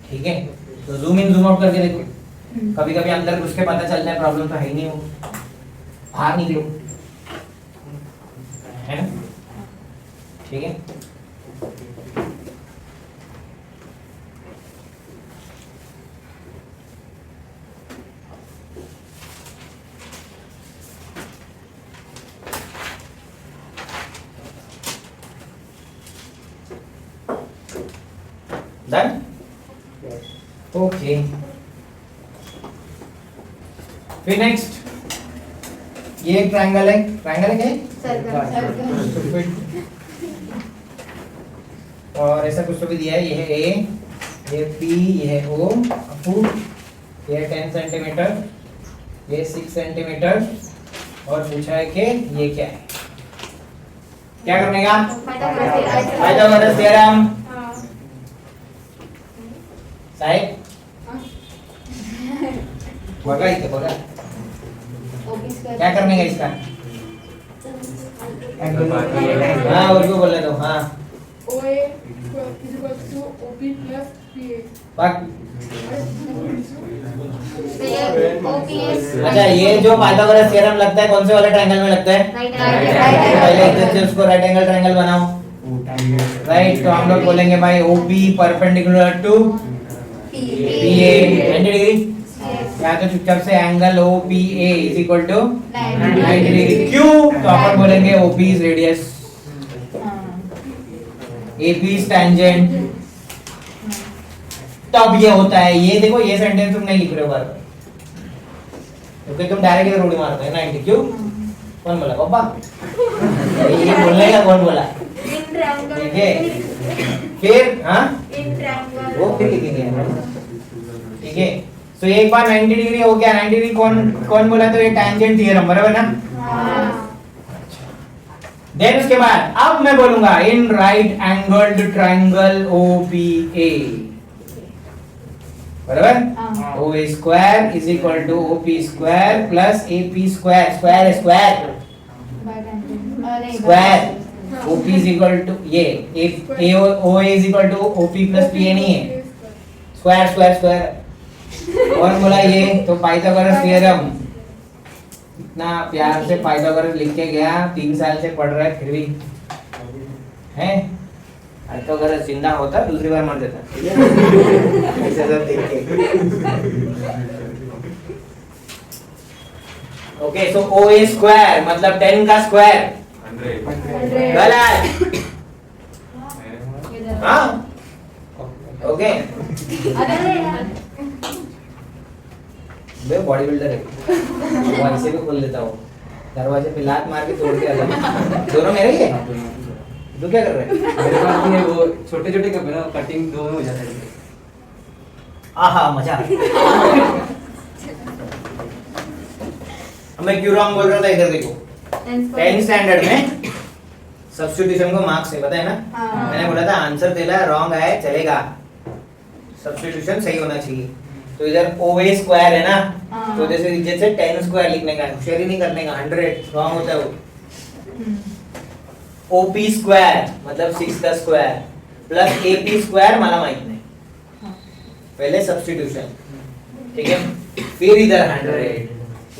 ठीक है, तो जूम इन जूम आउट करके देखो। कभी कभी अंदर घुस के पता चलता है प्रॉब्लम तो है ही नहीं, वो बाहर निकलो, है ना? ठीक है, डन। ओके, फिर नेक्स्ट ये एक ट्रायंगल है क्या? सर्कल। और ऐसा कुछ तो भी दिया है, ये है A, ये P, ये है O, अपू, ये है 10 सेंटीमीटर, ये 6 सेंटीमीटर, और पूछा है कि ये क्या है? क्या करने का? Pythagoras theorem. साहिब बगा ही तो बगा, क्या करने का इसका? हाँ उसको बोलने दो। हाँ अच्छा, ये जो पाइथागोरस थ्योरम लगता है कौन से वाले ट्रायंगल में लगता है? पहले इधर से उसको राइट एंगल ट्रायंगल बनाओ। राइट, तो हम लोग बोलेंगे भाई OP perpendicular to PA 90 degree. या तो चुपचाप से angle OPA is equal to 90 degree. क्यों? तो अपन बोलेंगे OP is radius, AP is tangent. तब ये होता है, ये देखो ये सेंटेंस तुम नहीं लिख रहे हो बार बार, क्योंकि तुम डायरेक्ट इधर उड़ी मारते हो 90। क्यों? कौन बोला पापा? ये बोलने का कौन बोला? ठीक है, फिर हाँ वो फिर लिखेंगे। ठीक है, तो एक बार 90 डिग्री हो गया। 90 डिग्री कौन बोला? तो ये टेंजेंट थ्योरम, बराबर ना? देन उसके बाद अब मैं बोलूंगा in right angled triangle OPA, बराबर? OA square is equal to OP square plus AP square. Square है square, square. OP is equal to ये OA is equal to OP plus PA नहीं है, स्क्वायर स्क्वायर स्क्वायर। कौन बोला ये? तो Pythagoras theorem. इतना प्यार से पाइथागोरस लिख के गया, 3 साल से पढ़ रहा है फिर भी है। पाइथागोरस जिंदा होता दूसरी बार मर जाता ऐसे सब देख के। ओके, सो OA स्क्वायर मतलब 10 का स्क्वायर। गलत। हाँ ओके, मैं बॉडी बिल्डर है, वहाँ से भी खोल लेता हूँ, दरवाजे पे लात मार के तोड़ के आता हूँ। दोनों मेरे ही है। तू क्या कर रहा है? मेरे पास भी है, वो छोटे छोटे कप है ना, कटिंग दो में हो जाता है। आहा मजा। मैं क्यों रॉन्ग बोल रहा था? इधर देखो, 10th स्टैंडर्ड में सब्स्टिट्यूशन को मार्क्स है, पता है ना? मैंने बोला था आंसर देना रॉन्ग है चलेगा, सब्स्टिट्यूशन सही होना चाहिए। तो इधर OA स्क्वायर है ना, तो जैसे 10 स्क्वायर लिखने का, होशियारी नहीं करने का, 100 रॉन्ग होता है वो। OP स्क्वायर मतलब 6 का स्क्वायर प्लस AP स्क्वायर माला माइक नहीं, पहले सब्स्टिट्यूशन। ठीक है, फिर इधर 100,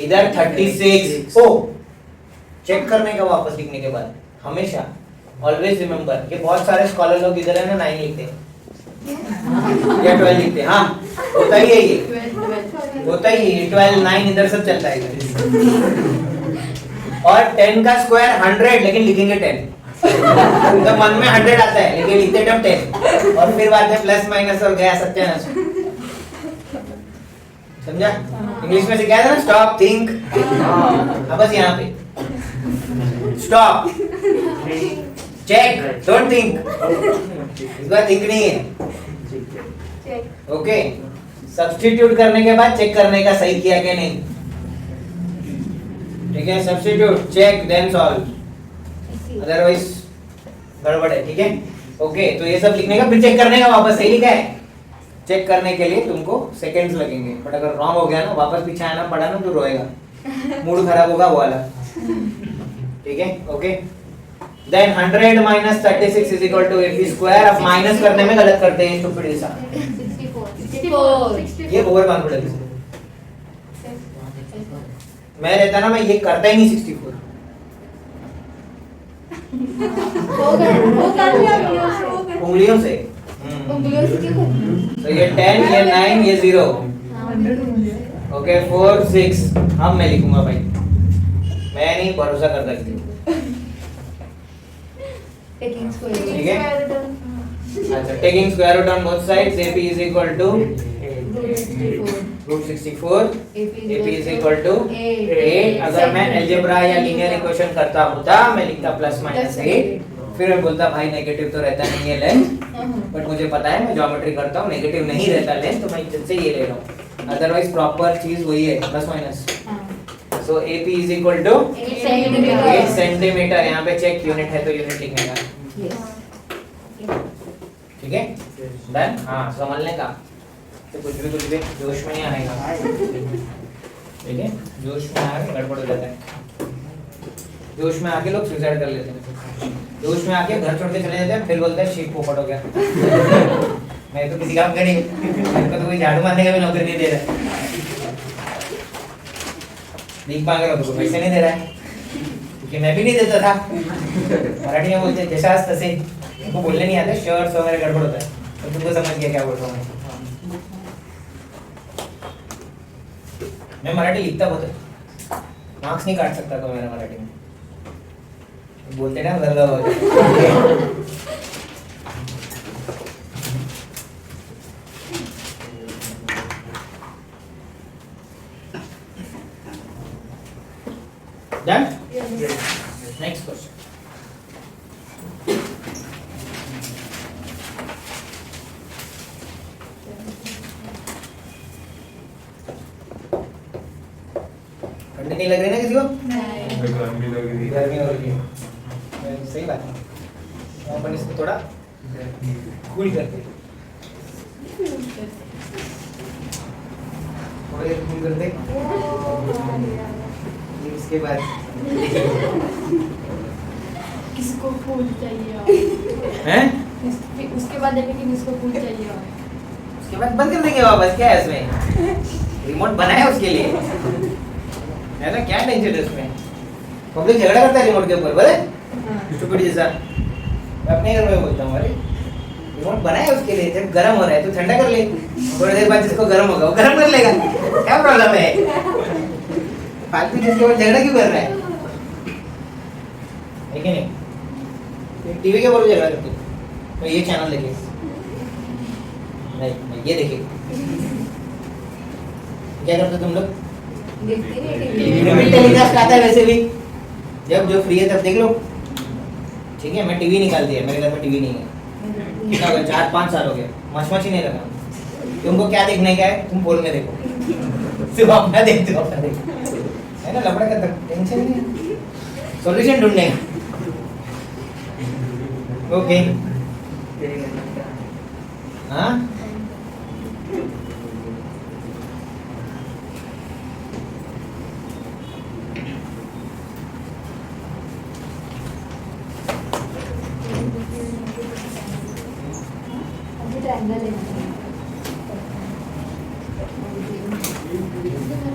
इधर 36। ओ चेक करने का वापस लिखने के बाद हमेशा ऑलवेज रिमेंबर कि बहुत सारे स्कॉलर लोग इधर है ना 9 लिखते हैं या 12 लिखते हैं। हाँ होता ही है, ये होता ही है, 12 9 इधर सब चलता है। और 10 का स्क्वायर 100 लेकिन लिखेंगे 10 तो मन में 100 आता है लेकिन लिखते टर्म 10 और फिर बाद में प्लस माइनस और गया सत्यानाश। समझा? इंग्लिश में सिखाया था ना स्टॉप थिंक। अब बस यहाँ पे स्टॉप चेक डोंट थिंक, इस बार थिंक नहीं है। ओके, सब्स्टिट्यूट करने के बाद चेक करने का सही किया कि नहीं। ठीक है, substitute check then solve, otherwise गड़बड़ है। ठीक है, ओके, तो ये सब लिखने का फिर चेक करने का वापस सही लिखा है। चेक करने के लिए तुमको सेकंड्स लगेंगे, बट अगर रॉन्ग हो गया ना वापस पीछे आना पड़ा ना तो रोएगा, मूड खराब होगा वो वाला। ठीक है, okay. Then 100 minus 36 is equal to 80 square। अब माइनस करने में गलत करते हैं स्टूपिड जैसा, 64 ये ओवर कॉन्फिडेंस। मैं रहता ना मैं ये करता ही नहीं 64। हो गया, वो कर लिया उंगलियों से। उंगलियों से क्यों कर? तो ये 10 ये 9 ये 0। ओके 4 6। अब मैं लिखूंगा भाई, मैं नहीं भरोसा करता किसी को। Taking square. ठीक है, अच्छा taking square root on both sides AP is equal to root 64 AP is equal to 8। अगर मैं अलजेब्रा या लीनियर इक्वेशन करता होता मैं लिखता प्लस माइनस 8, फिर मैं बोलता भाई नेगेटिव तो रहता नहीं है लेंथ, बट मुझे पता है मैं ज्योमेट्री करता हूँ नेगेटिव नहीं रहता लेंथ, तो मैं इज्जत से ये ले रहा हूँ। अदरवाइज प्रॉपर चीज वही है plus minus. So AP is equal to 8 centimetre. यहाँ पे चेक यूनिट है तो यूनिट लिखने का। ठीक है, डन। हाँ संभलने का, तो कुछ भी जोश में नहीं आएगा। ठीक है, जोश में आके गड़बड़ हो जाता है। जोश में आके लोग सुसाइड कर लेते हैं, जोश में आके घर छोड़ के चले जाते हैं, फिर बोलते हैं शीट पोपट हो गया। मैं तो किसी काम का नहीं, मेरे को तो कोई झाड़ू मारने का भी नौकरी नहीं दे रहा है, भीख मांग रहा हूँ तो पैसे नहीं दे रहा है, क्योंकि मैं भी नहीं देता था। मराठी में बोलते हैं जैसा तसे, उनको बोलने नहीं आता, शर्ट्स वगैरह गड़बड़ होता है, तो तुमको समझ गया क्या बोल रहा हूँ मैं मराठी लिखता बहुत है, मार्क्स नहीं काट सकता तो मेरा मराठी में बोलते ना गलत हो जाए। Done? Next question. ठंडी नहीं लग रही ना किसी को? गर्मी लग रही है। गर्मी हो रही है, सही बात है। अपन इसको थोड़ा कूल करते हैं, थोड़ा देर कूल करते हैं। इसके बाद किसको फूल चाहिए? हैं? उसके बाद देखेंगे किसको फूल चाहिए। उसके बाद बंद कर देंगे वापस, क्या है इसमें? रिमोट बनाया उसके लिए है ना, क्या टेंशन है उसमें? पब्लिक झगड़ा करता है रिमोट के ऊपर, बोले स्टूपिड जैसा। मैं अपने घर में बोलता हूँ, अरे रिमोट बनाया उसके लिए, जब गर्म हो रहा है तो ठंडा कर ले, थोड़ी देर बाद जिसको गर्म होगा वो गर्म कर लेगा, क्या प्रॉब्लम है? फालतू जिसके ऊपर झगड़ा क्यों कर रहा है? है कि नहीं? टीवी के ऊपर झगड़ा करते तो ये चैनल देखे नहीं, ये देखे। क्या करते तुम लोग? देखते नहीं टेलीकास्ट आता है वैसे भी, जब जो फ्री है तब देख लो। ठीक है, मैं टीवी निकाल दिया, मेरे घर में टीवी नहीं है, कितना हो गया 4-5 साल हो गया, मच ही नहीं लगा। तुमको क्या देखने का है तुम फोन में देखो, सिर्फ अपना देखते हो, अपना देखो, है ना, लफड़ा का टेंशन नहीं, सॉल्यूशन ढूंढने का। ओके, हाँ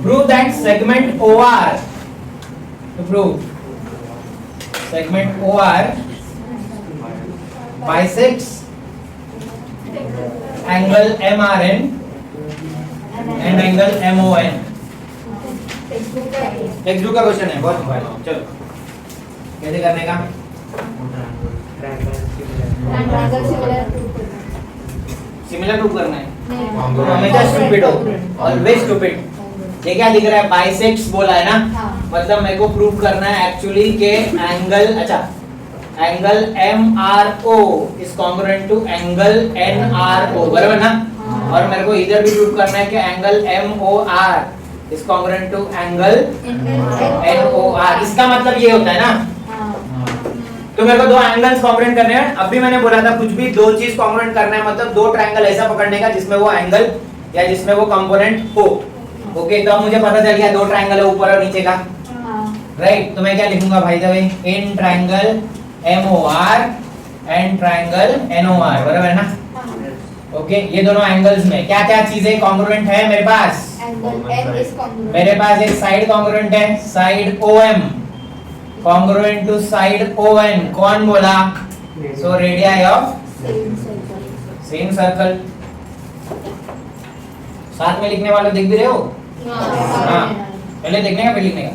prove that segment OR, to prove segment OR bisects angle MRN and angle MON। Text book का क्वेश्चन है, बहुत चलो कैसे करने का? Triangle similar triangle similar prove करना है। सिमिलर प्रूव करना है। नहीं, हमेशा स्टूपिड हो, ऑलवेज स्टूपिड। ये क्या दिख रहा है? बाइसेक्ट्स बोला है ना, हाँ। मतलब मेरे को प्रूव करना है एक्चुअली के एंगल, अच्छा angle MRO is congruent to angle NRO, बराबर ना? और मेरे को इधर भी प्रूव करना है कि angle MOR is congruent to angle NOR। इसका मतलब ये होता है ना, हाँ। तो मेरे को दो एंगल्स कॉन्ग्रुएंट करने हैं। अभी मैंने बोला था कुछ भी दो चीज कॉन्ग्रुएंट करना है, मतलब दो ट्रायंगल ऐसा पकड़ने का जिसमें वो एंगल या जिसमें वो कंपोनेंट हो। ओके, तो अब मुझे पता चल गया दो ट्रायंगल है ऊपर और नीचे का, हाँ। राइट? तो मैं क्या लिखूंगा भाई साहब? In triangle MOR and triangle NOR, बराबर है ना? ओके, ये दोनों एंगल्स में क्या क्या चीजें कॉन्ग्रुएंट है मेरे पास? Angle N is congruent. मेरे पास एक साइड कॉन्ग्रुएंट है, side OM congruent to side ON। कौन बोला? So radii of same circle. साथ में लिखने वाले देख भी रहे हो? हाँ, पहले देखने का फिर लिखने का।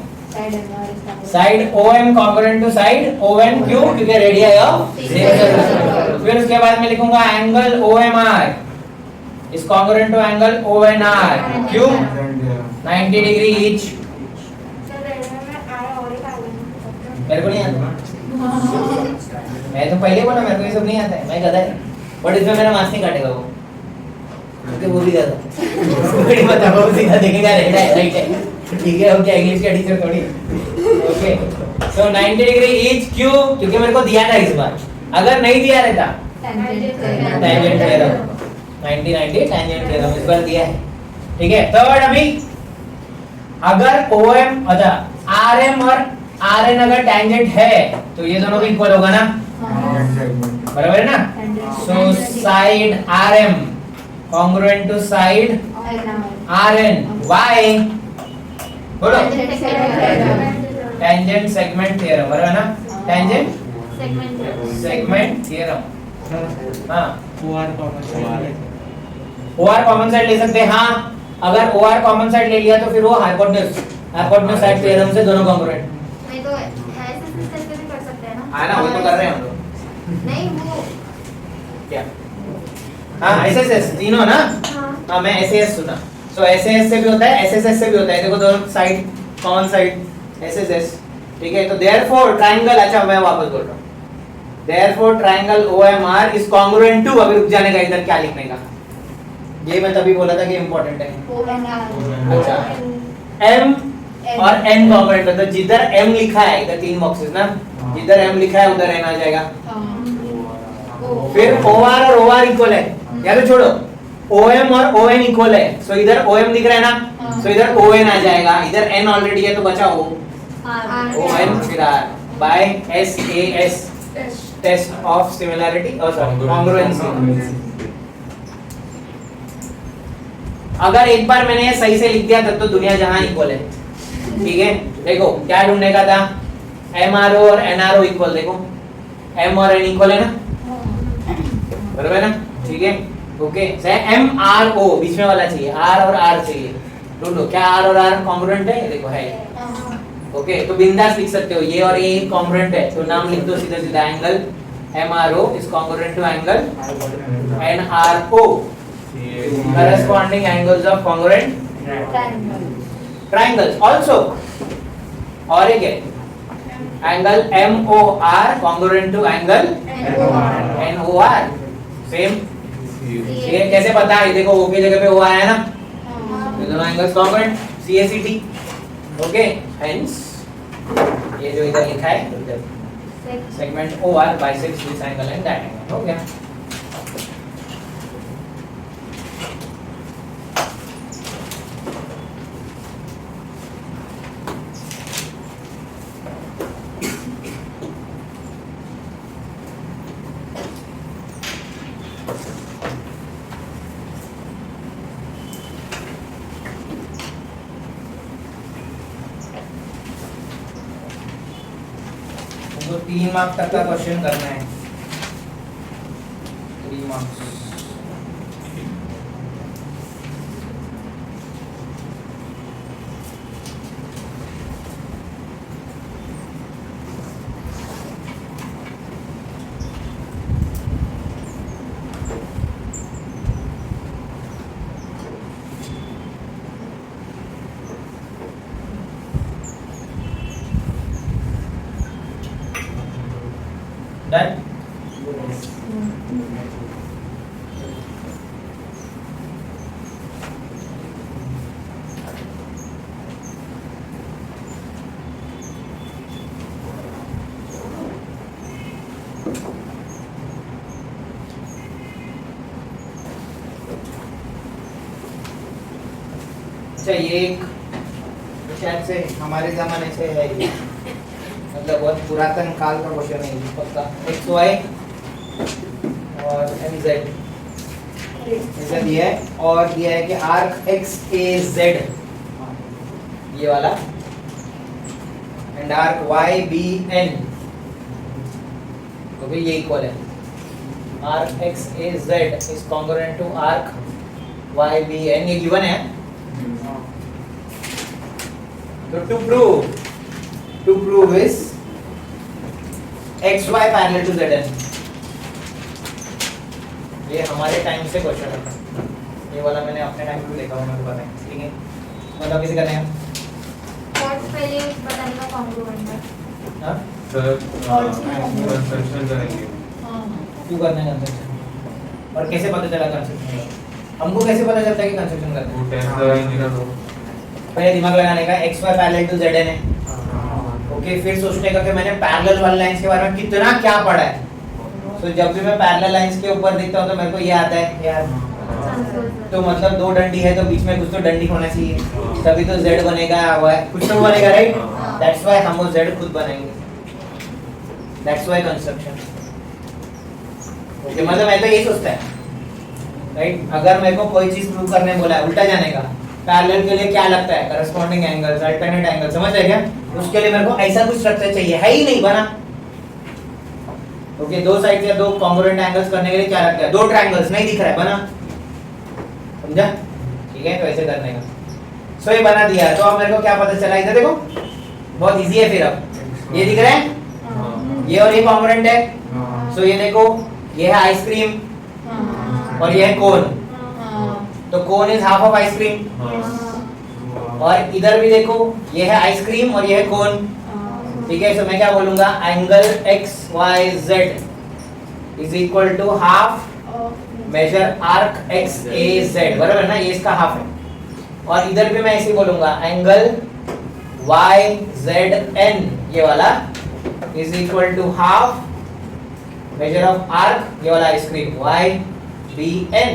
Side OM congruent to side ON, क्यों? क्योंकि रेडियाई ऑफ सेम सर्कल। फिर उसके बाद मैं लिखूंगा angle OMR is congruent to angle ONR, क्यों? 90 डिग्री ईच। मेरे को नहीं आता, मैं तो पहले बोला मेरे को ये सब नहीं आता है, मैं गधा है। बट इसमें मेरा मार्क्स नहीं काटेगा वो, क्योंकि वो भी गधा थोड़ी बता, वो सीधा देखेगा रेड है राइट है, ठीक है? ओके, इंग्लिश का टीचर थोड़ी। ओके, सो 90 डिग्री ईच, क्यों? क्योंकि मेरे को दिया था इस बार, अगर नहीं दिया रहता टैंजेंट थ्योरम 90 टैंजेंट थ्योरम इस बार दिया है, ठीक है? थर्ड, अभी अगर OM, अच्छा RM और RN अगर टैंजेंट है तो ये दोनों भी इक्वल होगा ना, बराबर है ना? So side RM congruent to side RN, why? बोलो। टैंजेंट सेगमेंट थ्योरम, बराबर ना? Tangent segment theorem. हाँ, OR OR कॉमन साइड ले सकते हैं। हाँ, अगर OR कॉमन साइड ले लिया तो फिर वो हाइपोटेन्यूज साइड थ्योरम से दोनों कॉन्ग्रुएंट। नहीं तो ऐसे भी कर सकते हैं ना? हाँ ना, वो तो कर रहे हैं हम लोग। नहीं वो क्या? हाँ, SSS तीनों ना? हाँ, मैं SAS सुना। सो SAS से भी होता है, SSS से भी होता है। देखो दोनों साइड कॉमन साइड SSS, ठीक है? तो देयरफॉर ट्रायंगल, अच्छा मैं वापस बोल रहा हूँ, therefore triangle OMR is congruent to, अभी रुक जाने का, इधर क्या लिखने का, ये मैं तभी बोला था कि इंपॉर्टेंट है। अच्छा, M और N कॉन्ग्रुएंट है, तो जिधर M लिखा है, इधर तीन बॉक्सेस ना, जिधर M लिखा है उधर N आ जाएगा। फिर OR और OR इक्वल है, या तो छोड़ो, OM और ON इक्वल है, सो इधर OM दिख रहा है ना, सो इधर ON आ जाएगा, इधर N ऑलरेडी है तो बचा O, ON फिर R by SAS, test of similarity और कॉन्ग्रुएंसी। अगर एक बार मैंने ये सही से लिख दिया तब तो दुनिया जहां इक्वल है, ठीक है? देखो क्या ढूंढने का था, MRO और NRO इक्वल, देखो M और N इक्वल है ना, बराबर है ना? ठीक है, ओके। MRO बीच में वाला चाहिए, R और R चाहिए, ढूंढो क्या R और R कॉन्ग्रुएंट है, देखो है। ओके, तो बिंदास लिख सकते हो, ये और ये कॉन्ग्रुएंट है, तो नाम लिख दो सीधा सीधा, angle MRO is congruent to angle NRO, corresponding angles of congruent triangles also, और एक है angle MOR congruent to angle NOR, same. ये कैसे पता है? देखो O की जगह पे O आया है ना, ये दोनों angles congruent, CACT। Okay, hence ये जो इधर लिखा है segment OR bisects this angle and that angle, हो गया। तो 3 मार्क्स तक का क्वेश्चन करना है, 3 मार्क्स। अच्छा ये एक शायद से हमारे जमाने से है ये, मतलब बहुत पुरातन काल का क्वेश्चन है ये पक्का। एक्स वाई और एम जेड ऐसा दिया है, और दिया है कि आर्क एक्स ए जेड ये वाला and arc Y B N, तो भी ये इक्वल है। Arc X A Z is congruent to arc Y B N, ये गिवन है। So to prove is x y parallel to zn, ये हमारे टाइम से क्वेश्चन है, ये वाला मैंने अपने टाइम पे देखा हुआ, मेरे को पता है। ठीक है, मतलब कैसे करना है? कॉर्ड्स पहले बताने का कॉन्ग्रुएंट है। हाँ सर कंस्ट्रक्शन करेंगे। क्यों करना है कंस्ट्रक्शन, और कैसे पता चला कंस्ट्रक्शन? हमको कैसे पता चलता है कि कंस्ट्रक्शन करना है? वो टेस्ट लगाएंगे ना, तो पहले दिमाग लगाने का x y parallel to zn है। ओके, फिर सोचने का कि मैंने पैरेलल वाली लाइंस के बारे में कितना क्या पढ़ा है। तो जब भी मैं पैरेलल लाइंस के ऊपर देखता हूँ तो मेरे को ये आता है यार, तो मतलब दो डंडी है तो बीच में कुछ तो डंडी होना चाहिए, तभी तो z बनेगा, कुछ तो बनेगा, राइट? दैट्स व्हाई हम वो z खुद बनाएंगे, दैट्स व्हाई कंस्ट्रक्शन। ओके, मतलब मैं तो यही सोचता है, राइट? अगर मेरे को कोई चीज प्रूव करने बोला है, उल्टा जाने का, पैरेलल के लिए क्या लगता है? करस्पॉन्डिंग एंगल्स, अल्टरनेट एंगल, समझ रहे क्या? उसके लिए मेरे को ऐसा कुछ स्ट्रक्चर चाहिए, है ही नहीं बना। ओके, दो साइड से दो कॉन्ग्रुएंट एंगल्स करने के लिए क्या लगता है? दो ट्रायंगल्स, नहीं दिख रहा है, बना। समझा? ठीक है, तो ऐसे करने का। सो ये बना दिया, तो अब मेरे को क्या पता चला? इधर देखो, बहुत इजी है। फिर अब ये दिख रहा है, ये और ये कॉन्ग्रुएंट है। सो ये देखो, ये है आइसक्रीम और ये है कोन, तो cone is half of ice cream. और इधर भी देखो, ये है आइसक्रीम और ये है कोन। ठीक है, तो मैं क्या बोलूंगा? Angle X Y Z is equal to half major arc X A Z, बराबर ना? ये इसका हाफ है। और इधर भी मैं ऐसे बोलूंगा, एंगल वाई जेड एन ये वाला is equal to half major of arc ये वाला आइसक्रीम वाई बी एन।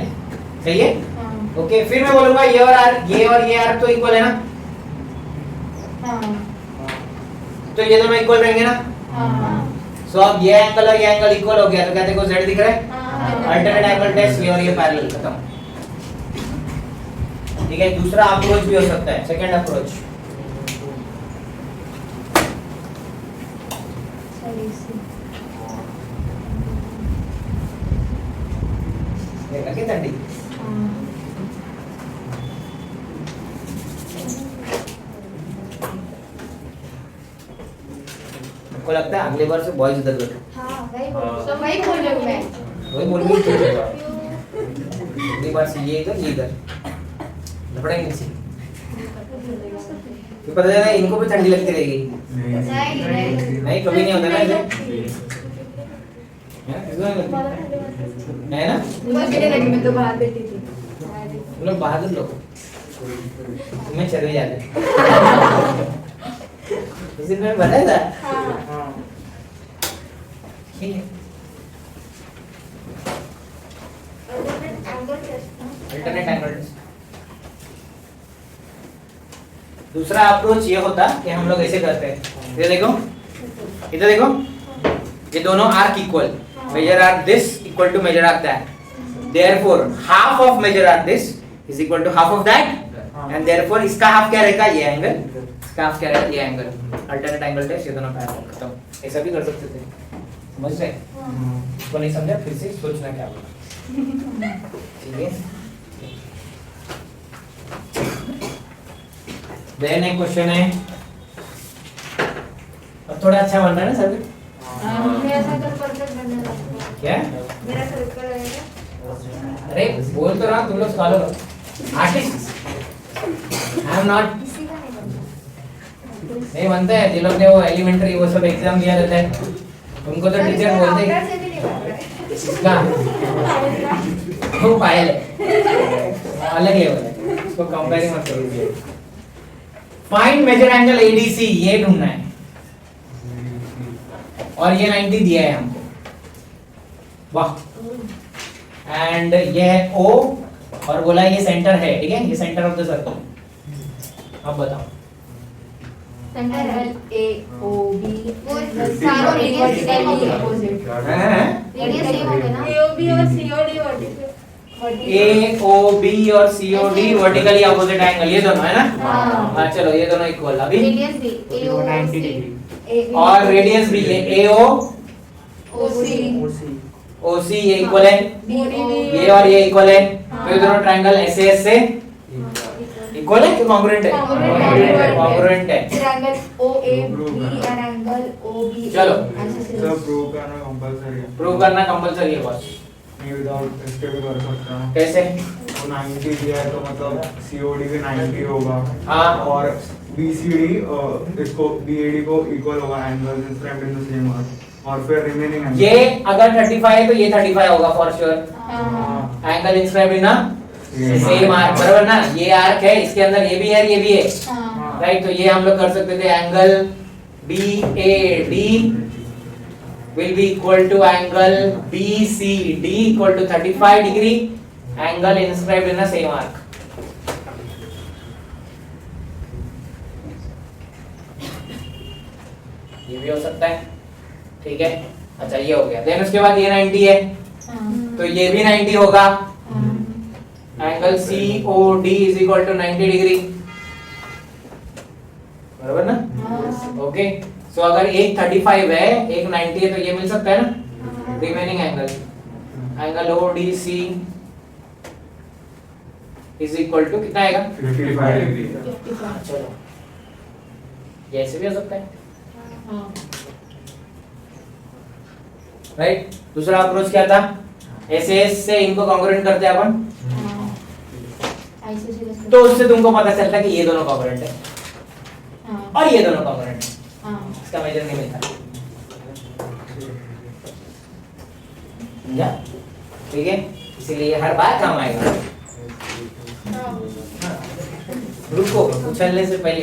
सही है? ओके, फिर मैं बोलूंगा ये और ये आर्क तो इक्वल है ना, तो ये दोनों इक्वल रहेंगे ना। सो अब ये एंगल और ये एंगल इक्वल हो गया, तो क्या देखो z दिख रहा है? अल्टरनेट एंगल टेस्ट, ये और ये पैरेलल, खत्म। ठीक है, दूसरा अप्रोच भी हो सकता है, सेकंड अप्रोच। देखा कि ठंडी को लगता है अगले बार से बॉयज इधर बैठो। हाँ, वही बोल रही हूँ मैं। वही बोल रही हूँ, अगली बार से ये इधर लपड़ेंगे इनसे, फिर पता चला इनको भी ठंडी लगती रहेगी। नहीं, कभी नहीं होता ना ऐसे, है ना? मैं तो बाहर बैठी थी। तुम लोग बहादुर लोग, तुम्हें चले जाते उस दिन मैंने बताया था। ठीक है, अल्टरनेट एंगल। दूसरा अप्रोच ये होता कि हम लोग ऐसे करते हैं, ये देखो, इधर देखो, ये दोनों arc equal, major arc this equal to major arc that, therefore half of major arc this is equal to half of that, and therefore इसका हाफ क्या रहेगा? ये एंगल, इसका हाफ क्या रहेगा? ये एंगल। अल्टरनेट एंगल टेस्ट, ये दोनों पैरेलल, खत्म। ऐसा भी कर सकते थे, समझ रहे? इसको नहीं समझा, फिर से सोचना क्या होगा। ठीक है, देन एक क्वेश्चन है, अब थोड़ा अच्छा बन रहा है ना सर? मेरा सर्कल परफेक्ट बनने लगा। क्या? मेरा सर्कल रहेगा। अरे बोल तो रहा, तुम लोग स्कॉलर हो, आर्टिस्ट। I am not. किसी का नहीं बनता। नहीं बनता है, जिन लोग ने वो एलिमेंट्री वो सब एग्जाम दिया रहता है, उनको तो टीचर बोलते हैं से भी नहीं बनता है। इसका वो पायल है, अलग लेवल है, उसको कंपेयर मत करो। फाइंड मेजर एंगल एडीसी, ये ढूंढना है, और ये 90 दिया है हमको, वाह। एंड ये है O और बोला ये सेंटर है, ठीक है, ये सेंटर ऑफ द सर्कल। अब बताओ सेंटर है ए ओ बी वो सारों रेडियस सेम हो गया, अपोजिट रेडियस सेम हो गया ना। एओबी और COD vertical A O B और C O D vertically opposite angle, ये दोनों है ना। हाँ। हाँ चलो ये दोनों इक्वल। अभी रेडियस भी वो 90 AOC डिग्री और रेडियस भी ये ए ओ OC ओ सी ये इक्वल है, BOD ये और ये इक्वल है, तो ये दोनों ट्रायंगल एस से इक्वल है कि कॉन्ग्रुएंट है? कॉन्ग्रुएंट है। Triangle OAB and angle OB चलो। सर प्रूव करना कंपलसरी है। प्रूव करना कंपलसरी है बस। नहीं विदाउट इसके भी कर सकता हूँ। कैसे? तो 90 दिया है तो मतलब COD भी 90 होगा। हाँ। और BCD इसको BAD को इक्वल होगा angle framed in the same arc. और फिर रिमेनिंग एंगल ये अगर 35 है तो ये 35 होगा फॉर श्योर। हाँ angle inscribed in same arc, बराबर ना। ये आर्क है, इसके अंदर ये भी है, ये भी है, हाँ राइट। तो ये हम लोग कर सकते थे angle BAD will be equal to angle BCD equal to 35 degree, angle inscribed in the same arc. ये भी हो सकता है, ठीक है। अच्छा ये हो गया। देन उसके बाद ये 90 है तो ये भी 90 होगा। Angle COD is equal to 90 degree, बराबर ना। ओके सो अगर एक 35 है एक 90 है तो ये मिल सकता है ना। Remaining angle ODC is equal to कितना आएगा? 55 डिग्री। चलो ये ऐसे भी हो सकता है, राइट। दूसरा अप्रोच क्या था? एसएस से इनको कॉन्ग्रुएंट करते हैं अपन, तो उससे तुमको पता चलता कि ये दोनों कॉन्ग्रुएंट है और ये दोनों कॉन्ग्रुएंट है, इसका मेजर नहीं मिलता। समझा? ठीक है, इसीलिए हर बार काम आएगा। रुको, उछलने से पहले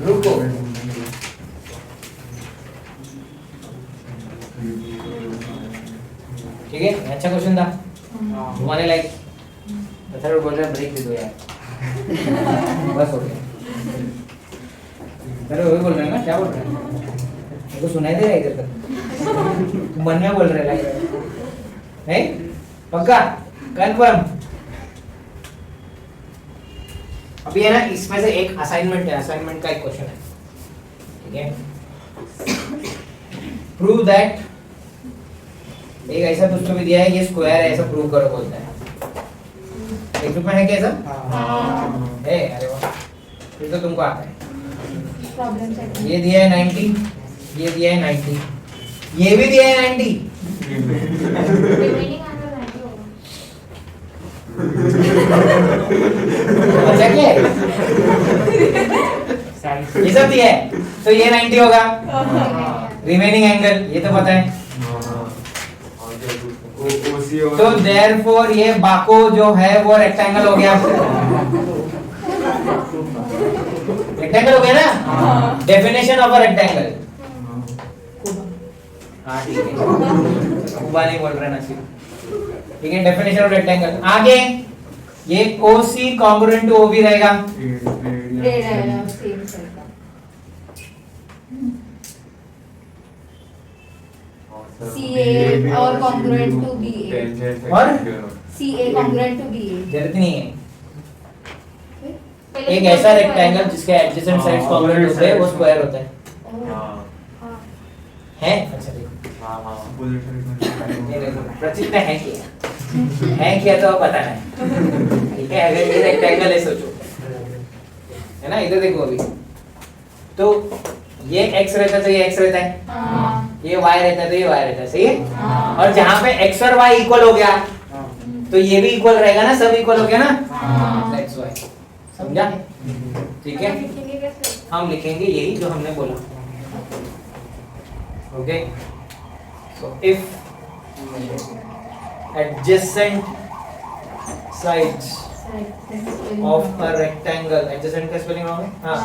रुको। ठीक है, अच्छा क्वेश्चन था, घुमाने लायक। अच्छा बोल रहे ब्रेक दे दो यार, बस हो गया। अरे वही बोल रहे हैं ना, क्या बोल रहे हैं? मेरे को सुनाई दे रहा है इधर तक, मन में बोल रहे हैं नहीं? पक्का कंफर्म? अभी है ना, इसमें से एक असाइनमेंट है, असाइनमेंट का एक क्वेश्चन है, ठीक है। प्रूव दैट, एक ऐसा क्वेश्चन भी दिया है, ये स्क्वायर है, ऐसा प्रूव करो बोलता है। एक ग्रुप में है क्या ऐसा? है, अरे वाह, फिर तो तुमको आता है। ये दिया है 90, ये दिया है 90, ये भी दिया है 90। रिमेनिंग एंगल 90 होगा। अच्छा क्या है? साइंस ये सब दिया है तो ये 90 होगा। रिमेनिंग एंगल ये तो पता है। OC और तो देयरफॉर ये बाको जो है वो रेक्टेंगल हो गया। रेक्टेंगल हो गया ना। Definition of a rectangle. हाँ ठीक है, कुबा नहीं बोल रहा नसीब। ठीक है, डेफिनेशन ऑफ रेक्टेंगल। आगे ये OC कॉन्ग्रुएंट टू OB रहेगा। CA और congruent to BA और CA congruent to BA जरूरत नहीं है। एक ऐसा रेक्टेंगल जिसके एडजेसेंट साइड्स कॉन्ग्रुएंट होते हैं वो स्क्वायर होता है। है? अच्छा देखो, ये देखो प्रचित है क्या? है क्या तो पता नहीं। ठीक है, अगर ये रेक्टेंगल है सोचो, है ना, इधर देखो अभी तो ये x रहता है तो ये x रहता है, ये y रहता है तो ये y रहता है, सही है। और जहाँ पे x और y इक्वल हो गया तो ये भी इक्वल रहेगा ना, सब इक्वल हो गया ना। That's why, समझा? ठीक है, हम लिखेंगे यही जो हमने बोला। Okay, so if adjacent sides of a rectangle, adjacent का स्पेलिंग होगा? हाँ,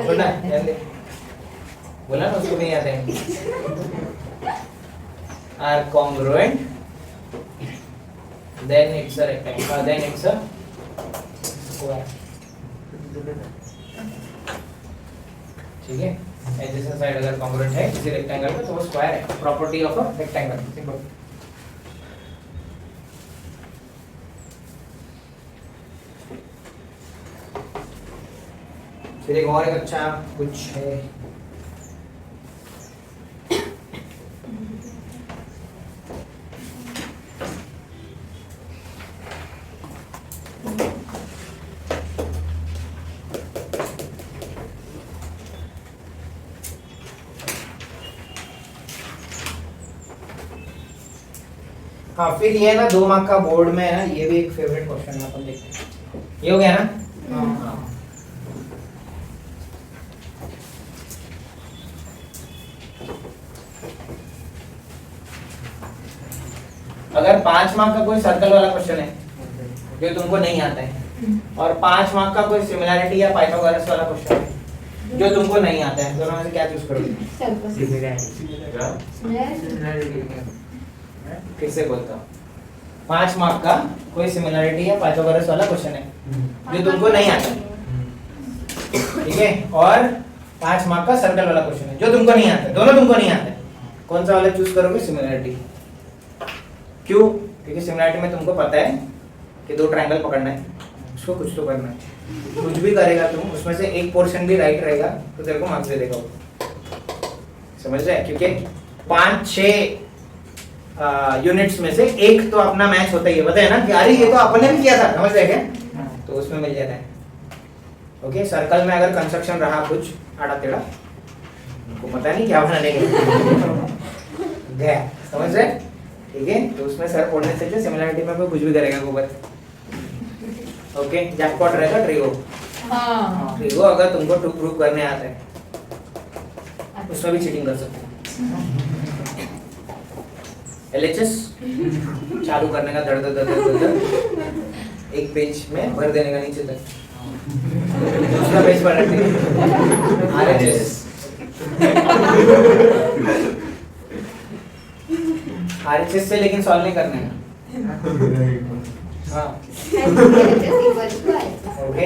बोलना है, ध्यान दे। बोला ना, उसको नहीं आता है। Are congruent then it's a rectangle, then it's a square. ठीक है, एडजेसेंट साइड अगर कॉन्ग्रुएंट है किसी रेक्टेंगल में तो वो स्क्वायर है, property of a rectangle. Simple. फिर एक और एक अच्छा कुछ है. हाँ, फिर ये ना 2 मार्क का बोर्ड में है ना, ये भी एक फेवरेट क्वेश्चन है, अपन देखते हैं. ये हो गया ना. हाँ. अगर 5 मार्क का कोई सर्कल वाला क्वेश्चन है जो तुमको नहीं आता है और 5 मार्क का कोई सिमिलैरिटी या पाइथागोरस वाला क्वेश्चन है जो तुमको नहीं आता है, दोनों में से क्या चूज करोगे? फिर से बोलता हूँ, 5 मार्क का कोई सिमिलैरिटी या पाइथागोरस वाला क्वेश्चन है जो तुमको नहीं आता है, ठीक है, और 5 मार्क का सर्कल वाला क्वेश्चन है जो तुमको नहीं आता है, दोनों तुमको नहीं आता है. कौन सा वाला चूज करोगे? सिमिलैरिटी. क्यों? क्योंकि सिमिलैरिटी में तुमको पता है कि 2 ट्रायंगल पकड़ना है, उसको कुछ तो करना है. कुछ भी करेगा तुम, उसमें से एक पोर्शन भी राइट रहेगा तो तेरे को मार्क्स दे देगा वो. समझ रहे? क्योंकि 5-6 यूनिट्स में से एक तो अपना मैच होता ही है, पता है ना कि अरे ये तो अपने भी किया था, समझ रहे क्या? तो उसमें मिल जाता है. ओके, सर्कल में अगर कंस्ट्रक्शन रहा कुछ आड़ा टेढ़ा, को पता नहीं क्या बनाने गया, समझ रहे? ठीक है, तो उसमें सर पढ़ने से जो सिमिलरिटी में कोई कुछ भी करेगा गोबर. ओके, जैकपॉट रहेगा ट्रिगो. हाँ. ट्रिगो अगर तुमको टू प्रूव करने आता है उसमें भी चीटिंग कर सकते हो. एलएचएस चालू करने का दर्द एक पेज में भर देने का नीचे तक, दूसरा पेज पर रखने का. आरएचएस आरएचएस से लेकिन सॉल्व नहीं करने का. हाँ, ओके.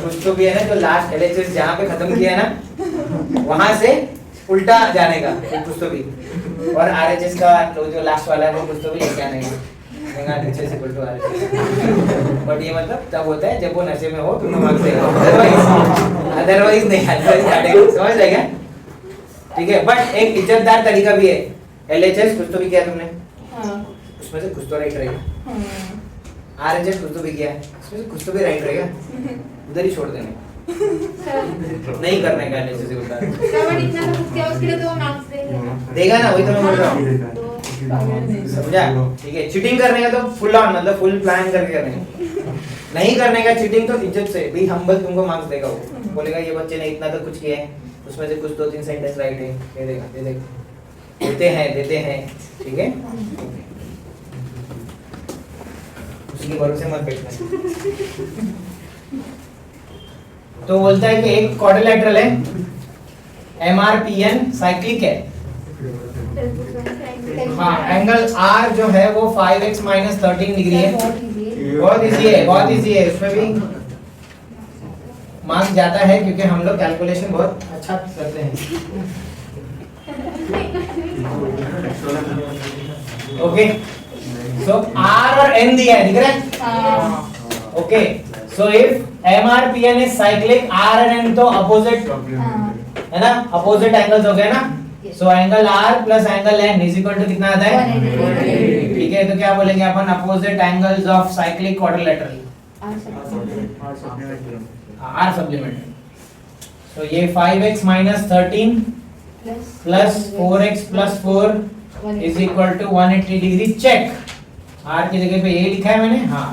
कुछ तो भी है ना जो लास्ट एलएचएस जहाँ पे खत्म किया है ना वहां से उल्टा जाने का कुछ तो भी, और आरएचएस का जो लास्ट वाला है वो कुछ तो भी लेके आने का. RHS equal to RHS. But ये मतलब तब होता है जब वो नशे में हो तुम्हें मार्क्स देगा, अदरवाइज नहीं, अदरवाइज काटेगा. समझ रहे क्या? ठीक है, बट एक इज्जतदार तरीका भी है. एलएचएस कुछ तो भी किया तुमने, उसमें से कुछ तो राइट रहेगा. आरएचएस कुछ तो भी किया, उसमें से कुछ तो भी राइट रहेगा, उधर ही छोड़ देने, नहीं करने का. एलएचएस को बता देगा ना, वही तो मैं बोल रहा हूँ. समझा? ठीक है, चीटिंग करने का तो फुल ऑन मतलब फुल प्लान करके करेंगे. नहीं करने का चीटिंग तो इज्जत से भी हम्बल तुमको मार्क्स देगा. वो बोलेगा ये बच्चे ने इतना तो कुछ किया है, उसमें से कुछ 2-3 सेंटेंस राइट है, दे देगा, दे देगा. देते हैं. ठीक है, उसके भरोसे मत बैठना. तो बोलता है कि एक क्वाड्रिलेटरल है, MRPN साइक्लिक है. हाँ, एंगल R जो है वो 5x - 13 डिग्री है. बहुत इजी है. उसमें भी मार्क्स जाता है क्योंकि हम लोग कैलकुलेशन बहुत अच्छा करते हैं. ओके, सो R और N दिया है, दिख रहा है? Okay, so if MRPN is cyclic, R and N तो अपोजिट है ना, अपोजिट एंगल्स हो गए ना. So angle R plus angle N is equal to कितना आता है? 180. ठीक है, तो क्या बोलेंगे अपन? Opposite angles of cyclic quadrilateral, R supplementary. So ये 5x - 13 plus 4x + 4 is equal to 180 degree. Check. R की जगह पे ये लिखा है मैंने, हाँ.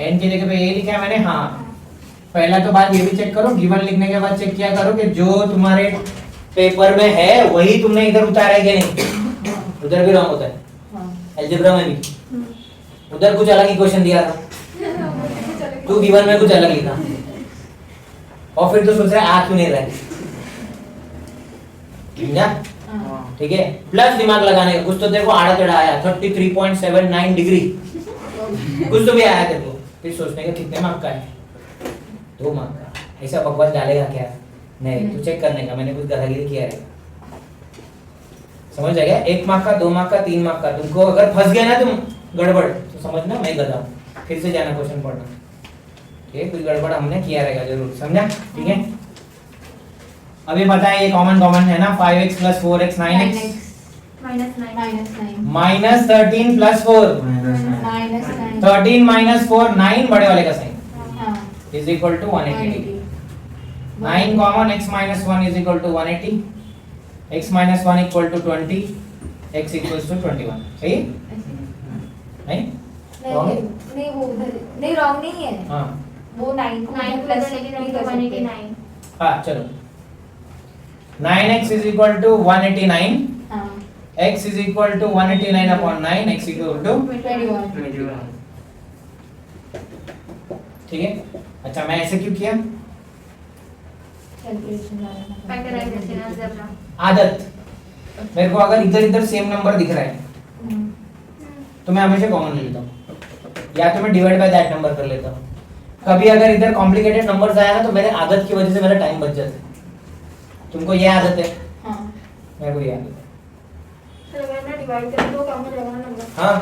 N की जगह पे ये लिखा है मैंने, हाँ. पहला तो बात ये भी चेक करो, गिवन लिखने के बाद चेक किया करो कि जो तुम्हारे पेपर में है वही तुमने इधर उतारा है कि नहीं. उधर भी रॉन्ग होता है, अलजेब्रा में भी. उधर कुछ अलग ही क्वेश्चन दिया था, तू गिवन में कुछ अलग लिखा, और फिर तो सोच रहा है आ क्यों नहीं रहा है. ठीक है, प्लस दिमाग लगाने का, कुछ तो देखो आड़ा टेढ़ा आया 33.79 डिग्री, कुछ तो भी आया तेरे को, फिर सोचने का कितने मार्क का है, 2 मार्क का, ऐसा बकवास डालेगा क्या? नहीं, तू चेक करने का, मैंने कुछ गधागिरी किया है, समझ आ गया? 1 मार्क का, 2 मार्क का, 3 मार्क का। तुमको अगर फंस गया ना तुम गड़बड़, तो समझना मैं गधा हूं, फिर से जाना क्वेश्चन पढ़ना, ठीक है? कुछ गड़बड़ हमने किया रहेगा जरूर, समझा? ठीक है, अभी बताएं ये कॉमन है ना, 5x + 4x 9x -9 -13 + 4 13 - 4 9 बड़े वाले का sine is equal to 180 degree. 9 common, x - 1 is equal to 180, x - 1 equal to 20, x equals to 21। सही है? नहीं नहीं वो उधर नहीं, रॉन्ग नहीं है, हाँ वो 9 प्लस लेके जाएंगे 189। हाँ चलो, 9x is equal to 189, x is equal to 189 upon 9, x equal to 21। ठीक है। अच्छा मैं ऐसे क्यों किया? Factorisation algebra. आदत, मेरे को अगर इधर इधर सेम नंबर दिख रहा है तो मैं हमेशा कॉमन ले लेता हूँ, या तो मैं डिवाइड बाय दैट नंबर कर लेता हूँ। कभी अगर इधर कॉम्प्लिकेटेड नंबर्स आया ना तो मेरे आदत की वजह से मेरा टाइम बच जाता है। तुमको ये आदत है? हाँ मेरे को ये आदत तो अगर मैं डिवाइड करूं तो कम हो जाएगा ना नंबर। है। हाँ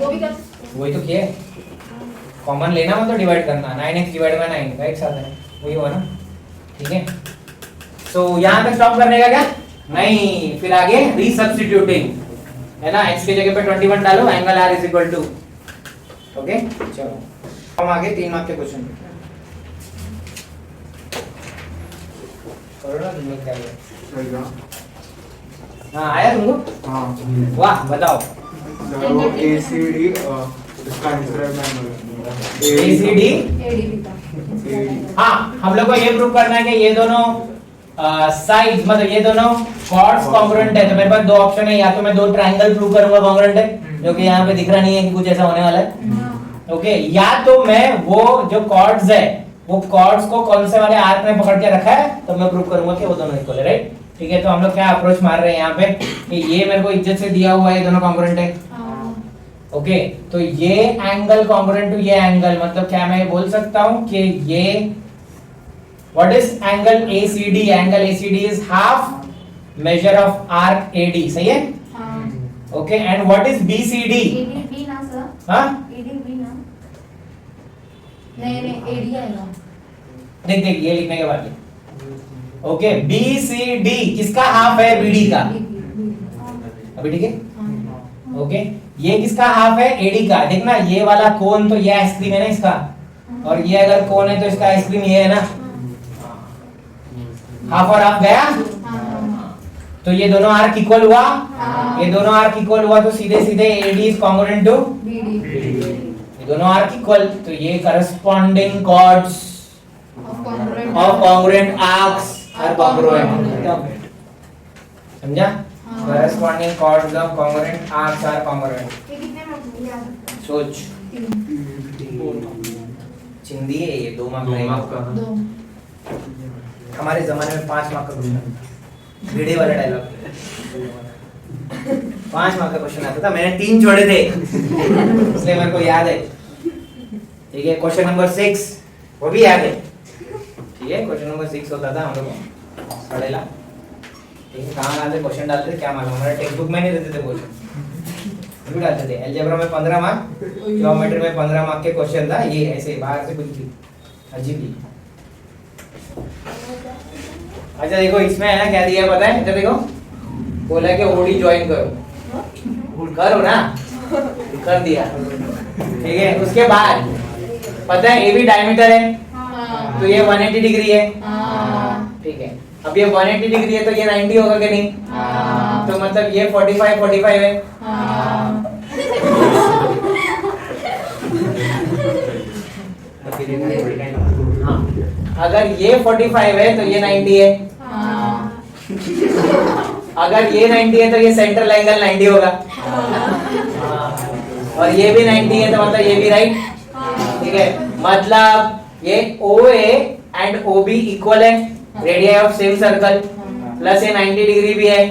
वो भी कर वही तो किया है, कॉमन लेना मतलब डिवाइड करना, 9x डिवाइड बाय 9 राइट साथ है, वही हुआ ना। ठीक है, सो यहाँ पे स्टॉप करने का क्या? नहीं, फिर आगे रीसब्स्टिट्यूटिंग है ना, x की जगह पे 21 डालो, एंगल r is equal to, okay चलो हम आगे 3 मार्क के क्वेश्चन करो ना तुम लोग क्या है। सही कहा। हाँ आया तुमको? हाँ वाह बताओ। सर वो ACD इसका आंसर है मैम ACD, एडीबी का। हाँ हम लोग को ये प्रूव करना है कि ये दोनों साइड्स मतलब ये दोनों कॉर्ड्स कॉन्ग्रुएंट है। तो मेरे पास 2 ऑप्शन है, या तो मैं 2 ट्रायंगल प्रूव करूंगा कॉन्ग्रुएंट है, जो कि यहाँ पे दिख रहा नहीं है कि कुछ ऐसा होने वाला है, ओके, या तो मैं वो जो कॉर्ड्स है वो कॉर्ड्स को कौन से वाले आर्क में पकड़ के रखा है तो मैं प्रूव करूंगा कि वो दोनों इक्वल है, राइट। ठीक है, तो हम लोग क्या अप्रोच मार रहे हैं यहाँ पे कि ये मेरे को इज्जत से दिया हुआ है, ये दोनों कॉन्ग्रुएंट है, ओके, तो ये एंगल कॉन्ग्रुएंट टू ये एंगल, मतलब क्या मैं बोल सकता हूँ कि ये what is angle ACD, angle ACD is half major of arc AD, सही है, okay, and what is BCD? ADB ना सर, हाँ एडीबी ना। नहीं एडी आएगा। देख देख ये लिखने के बाद ओके, BCD किसका हाफ है? BD का, अभी ठीक है, ओके, ये किसका हाफ है? AD का। देखना ये वाला कोन तो ये आइसक्रीम है ना इसका, और ये अगर कोन है तो इसका आइसक्रीम ये है ना, हाफ और हाफ गया, तो ये दोनों आर्क इक्वल हुआ, ये दोनों आर्क इक्वल हुआ तो सीधे सीधे AD is congruent to BD ये दोनों आर्क इक्वल, तो ये corresponding chords of congruent arcs are congruent, समझा? Corresponding chords of congruent arcs are congruent. ये कितने मार्क्स मिले आपको? सोच, चिंदी है ये 2 मार्क का, दो। हमारे जमाने में 5 मार्क का क्वेश्चन, वीडियो वाला डायलॉग 5 मार्क का क्वेश्चन आता था, मैंने 3 छोड़े थे इसलिए मेरे को याद है। ठीक है, क्वेश्चन नंबर 6 वो भी याद है, ठीक है, क्वेश्चन नंबर 6 होता था हम लोग पढ़ेला, ठीक है, कहाँ डालते क्वेश्चन डालते थे क्या मालूम, हमारे टेक्स्ट बुक में नहीं देते थे क्वेश्चन, भी डालते थे। अलजेब्रा में 15 मार्क, ज्योमेट्री में 15 मार्क के क्वेश्चन था, ये ऐसे बाहर से कुछ भी अजीब ही। अच्छा देखो इसमें है ना क्या दिया पता है, अच्छा देखो बोला कि ओडी ज्वाइन करो ना, कर दिया, ठीक है। उसके बाद पता है AB डायमीटर है, तो ये 180 डिग्री है, ठीक है। अब ये 180 डिग्री है तो ये 90 होगा कि नहीं, तो मतलब ये 45 है, हाँ, अगर ये 45 है तो ये 90 है, अगर ये 90 है तो ये सेंट्रल एंगल 90 होगा, और ये भी 90 है तो मतलब ये भी राइट, ठीक है। मतलब ये OA एंड OB इक्वल है, radius of same circle, plus ये 90 डिग्री भी है,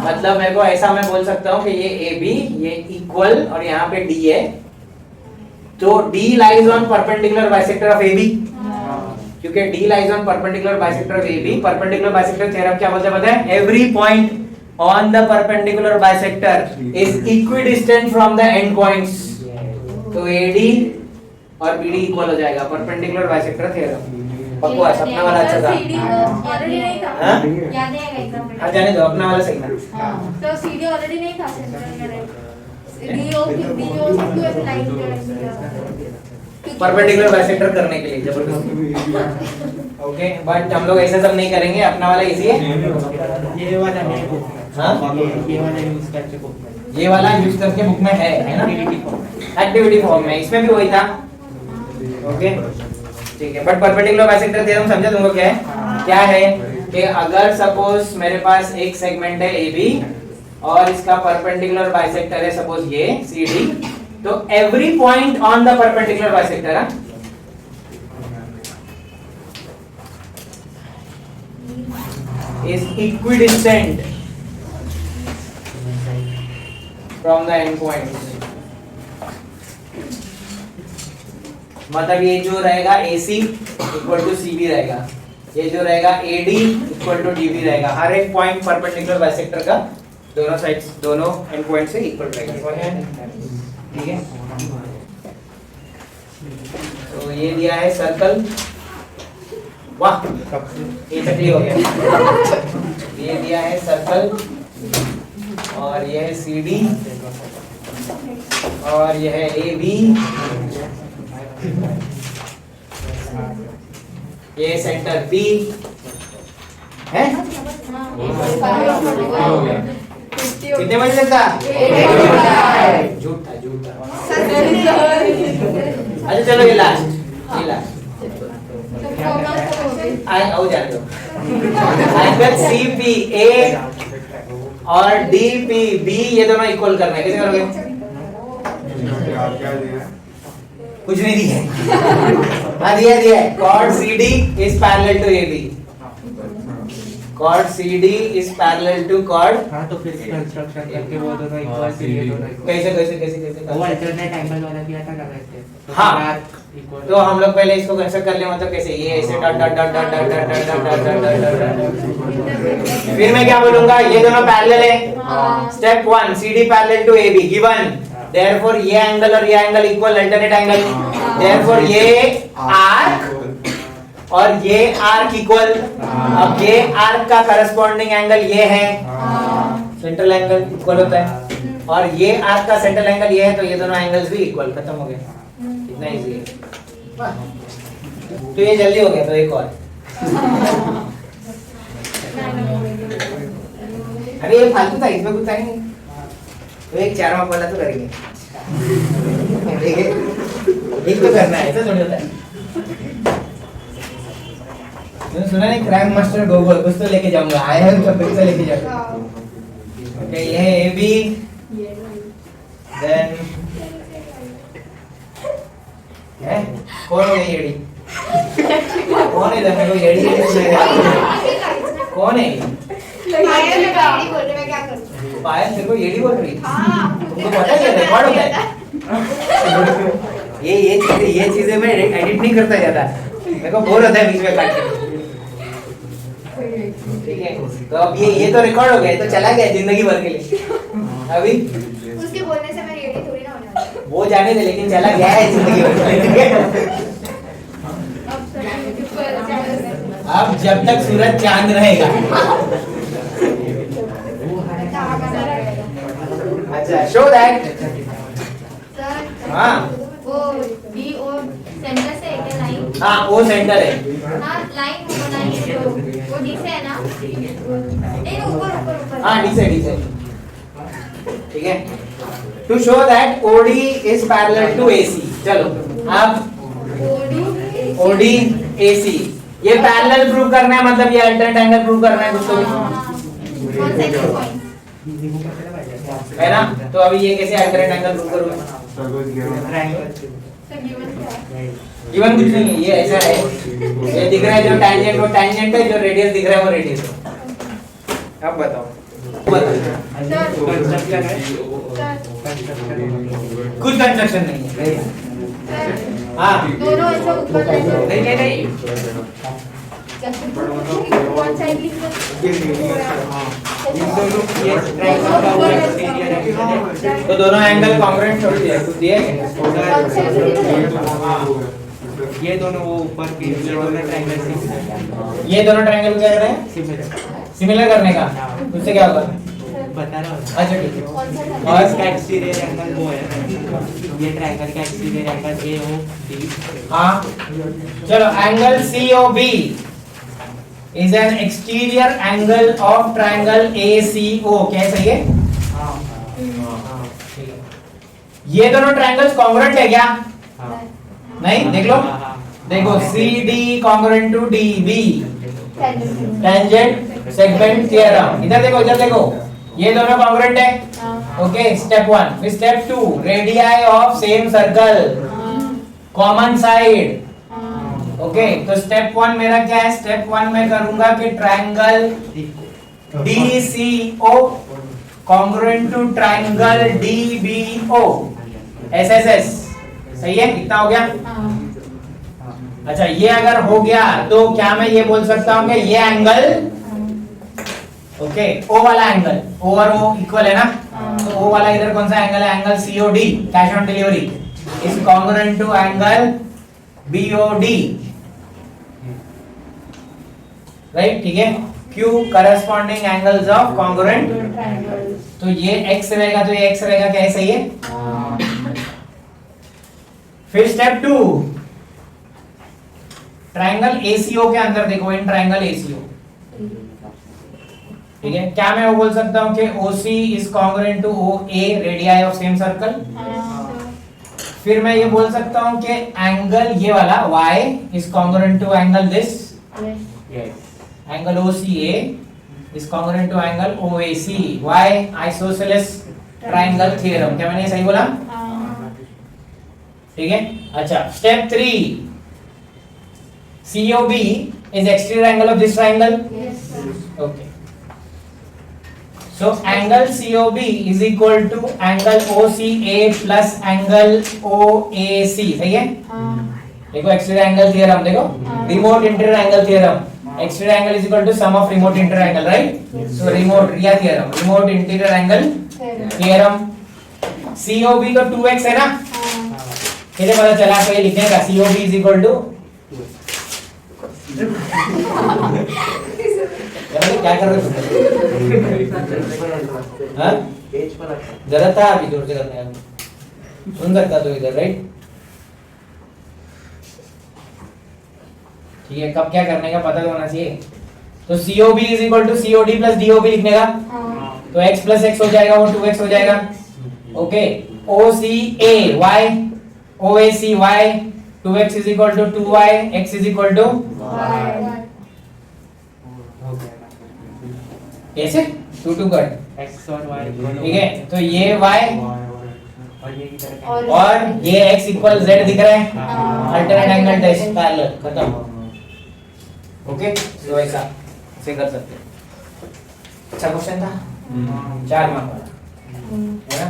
मतलब मेरे को ऐसा मैं बोल सकता हूँ कि ये ए बी ये इक्वल और यहाँ पे डी है, तो D lies on perpendicular bisector of A B, क्योंकि D lies on perpendicular bisector of A B. Perpendicular bisector theorem क्या बोलता है पता है? Every point on the perpendicular bisector is equidistant from the end points. तो AD और BD equal हो जाएगा, परपेंडिकुलर बाइसेक्टर थ्योरम। बकवास, अपना वाला अच्छा था। ऑलरेडी नहीं था, हाँ? याद है एग्जाम में। हाँ जाने दो, अपना वाला सही था। तो सीडी ऑलरेडी नहीं था सेंटर में, डीओ टू ऐसे लाइन पे परपेंडिकुलर बाइसेक्टर करने के लिए जबरदस्ती। ओके, बट हम लोग ऐसा सब नहीं करेंगे, अपना वाला इजी है। ये वाला मेरे बुक में, हाँ? ये वाला यूज करके बुक में, ये वाला यूज करके बुक में है ना, एक्टिविटी फॉर्म में, इसमें भी वही था। ओके ठीक है, बट परपेंडिकुलर बाइसेक्टर थ्योरम समझा तुमको क्या है? क्या है कि अगर सपोज मेरे पास एक सेगमेंट है ए बी और इसका परपेंडिकुलर बाइसेक्टर है सपोज ये सी डी, तो every point on the perpendicular bisector is equidistant from the end points। मतलब ये जो रहेगा AC इक्वल टू CB रहेगा, ये जो रहेगा AD इक्वल टू DB रहेगा, हर एक पॉइंट परपेंडिकुलर बाइसेक्टर का दोनों साइड्स दोनों एंड पॉइंट से इक्वल रहेगा। ठीक है, तो ये दिया है सर्कल, वाह ये चक्री हो गया। ये दिया है सर्कल और ये है CD और ये है AB, ये सेंटर B है। कितने बजे तक था? झूठा झूठा। अच्छा चलो ये लास्ट आओ जाने दो। एंगल CPA और DPB ये दोनों इक्वल करना है, कैसे करोगे? क्या दिया? कुछ नहीं दिया है। हाँ दिया है, chord CD is parallel to AB, chord CD is parallel to chord। हाँ तो फिर कंस्ट्रक्शन करके वो दोनों इक्वल, फिर ये दोनों इक्वल। कैसे कैसे कैसे कैसे वो अल्टरनेट एंगल वाला दिया था ना वैसे, तो हाँ। इक्वल। तो हम लोग पहले इसको कंस्ट्रक्ट कर ले, मतलब कैसे ये ऐसे dot dot dot dot dot dot dot dot dot dot. फिर मैं क्या बोलूंगा? ये दोनों पैरेलल है। Step 1 CD parallel to AB given, therefore ये एंगल और ये angle equal, alternate angle, therefore ये आर्क और ये आर्क इक्वल। अब ये आर्क का करस्पॉन्डिंग एंगल ये है, सेंट्रल एंगल इक्वल होता है, और ये आर्क का सेंट्रल एंगल ये है, तो ये दोनों एंगल्स भी इक्वल। खत्म हो गया, इतना इजी है। तो ये जल्दी हो गया, तो एक और। अरे ये फालतू था, इसमें कुछ था ही नहीं। तो एक चारवां वाला तो करेंगे, ठीक है? एक तो करना है, ऐसा थोड़ी होता है। तुमने सुना नहीं क्राइम मास्टर गोगोल, कुछ तो लेके जाऊंगा, आया है तो फिर से लेके जाऊंगा। ओके ये है AB, देन है कौन है ये एडी? कौन है इधर? मेरे को एडी कौन है? पायल तेरे को एडी बोल रही? तुमको पता है रिकॉर्ड होता है? ये चीजें मैं एडिट नहीं करता ज्यादा, मेरे को बोर होता है बीच में काट के। ठीक है, तो अब ये तो रिकॉर्ड हो गया, तो चला गया जिंदगी भर के लिए। अभी उसके बोलने से मेरी एडी थोड़ी ना होने वाली है। वो जाने दे, लेकिन चला गया है जिंदगी भर के लिए। अब जब तक सूरज चांद रहेगा। अच्छा शो दैट। हाँ वो बी ओ सेंटर से है क्या लाइन? हाँ वो सेंटर है। हाँ लाइन वो बनाइए, वो डी से है ना? नहीं ऊपर ऊपर ऊपर। हाँ डी से। ठीक है, to show that OD is parallel to AC। चलो अब OD AC ये पैरेलल प्रूव करना है, मतलब ये अल्टरनेट एंगल प्रूव करना है कुछ तो भी, कौन सा एक पॉइंट? है ना? तो अभी ये कैसे अल्टरनेट एंगल प्रूव करूंगा? तो गिवन क्या है? गिवन कुछ नहीं है, ये ऐसा है, ये दिख रहा है जो टैंजेंट वो टैंजेंट है, जो रेडियस दिख रहा है वो रेडियस है। अब बताओ कंस्ट्रक्शन है कुछ कंस्ट्रक्शन नहीं है। हाँ दोनों ऐसा ऊपर नहीं नहीं नहीं कौन सा इंग्लिश में ये radius है, हाँ। इन दोनों ये ट्रायंगल का वो एक्सटीरियर एंगल है तो दोनों एंगल कॉन्ग्रुएंट छोड़ दिए दिए ये दोनों वो ऊपर के ये दोनों ट्रायंगल सिमिलर ये दोनों ट्रायंगल क्या कर रहे हैं सिमिलर करने का उससे क्या होगा बता रहा हूँ अच्छा ठीक है कौन सा था? और इसका एक्सटीरियर एंगल वो है ये ट्रायंगल का एक्सटीरियर एंगल AOB हाँ चलो angle COB is an exterior angle of triangle ACO क्या सही है ये दोनों ट्रायंगल्स कॉन्ग्रुएंट है क्या नहीं देख लो देखो CD congruent to DB tangent segment theorem इधर देखो ये दोनों कॉन्ग्रुएंट है ओके स्टेप 1 फिर step 2 radius of same circle common side okay तो स्टेप 1 मेरा क्या है स्टेप 1 में करूंगा कि triangle DCO congruent to triangle DBO SSS सही है कितना हो गया अच्छा ये अगर हो गया तो क्या मैं ये बोल सकता हूं कि ये एंगल ओके O वाला एंगल O और O इक्वल है ना तो O वाला इधर कौन सा एंगल है angle COD cash on delivery is congruent to angle BOD right ठीक है Q corresponding angles of congruent तो ये X रहेगा तो ये X रहेगा क्या है सही है फिर स्टेप 2 ट्रायंगल ACO के अंदर देखो इन ट्रायंगल ACO ठीक है क्या मैं वो बोल सकता हूं कि OC is congruent to OA radius of same circle फिर मैं ये बोल सकता हूं कि एंगल ये वाला Y is congruent to angle this yes angle OCA is congruent to angle OAC Why isosceles triangle theorem क्या मैंने सही बोला ठीक है अच्छा step 3 COB is exterior angle of this triangle okay so angle COB is equal to angle OCA plus angle OAC सही है देखो एक्सटीरियर एंगल थ्योरम देखो remote interior angle theorem exterior angle is equal to sum of remote interior angle right so remote rear theorem remote interior angle theorem COB तो 2x है ना कैसे पता चला तो ये लिखने का COB is equal to क्या कर रहे हो हाँ जरा था अभी दूर से करने का सुन सकता तो इधर राइट ठीक है कब क्या करने का पता तो होना चाहिए तो COB is equal to COD plus DOB लिखने का तो x plus x हो जाएगा वो 2x हो जाएगा okay OCA y OAC y 2x is equal to 2y x is equal to कैसे 2 2 कट x और y ठीक है तो ये y और ये इधर का और ये x इक्वल z दिख रहा है अल्टरनेट एंगल टेस्ट पैरेलल खत्म ओके तो ऐसा से कर सकते हैं अच्छा क्वेश्चन था 4 मार्क वाला है ना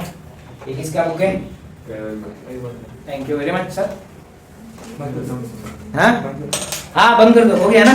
ये किसका बुक है thank you very much sir हाँ हाँ बंद कर दो हो गया ना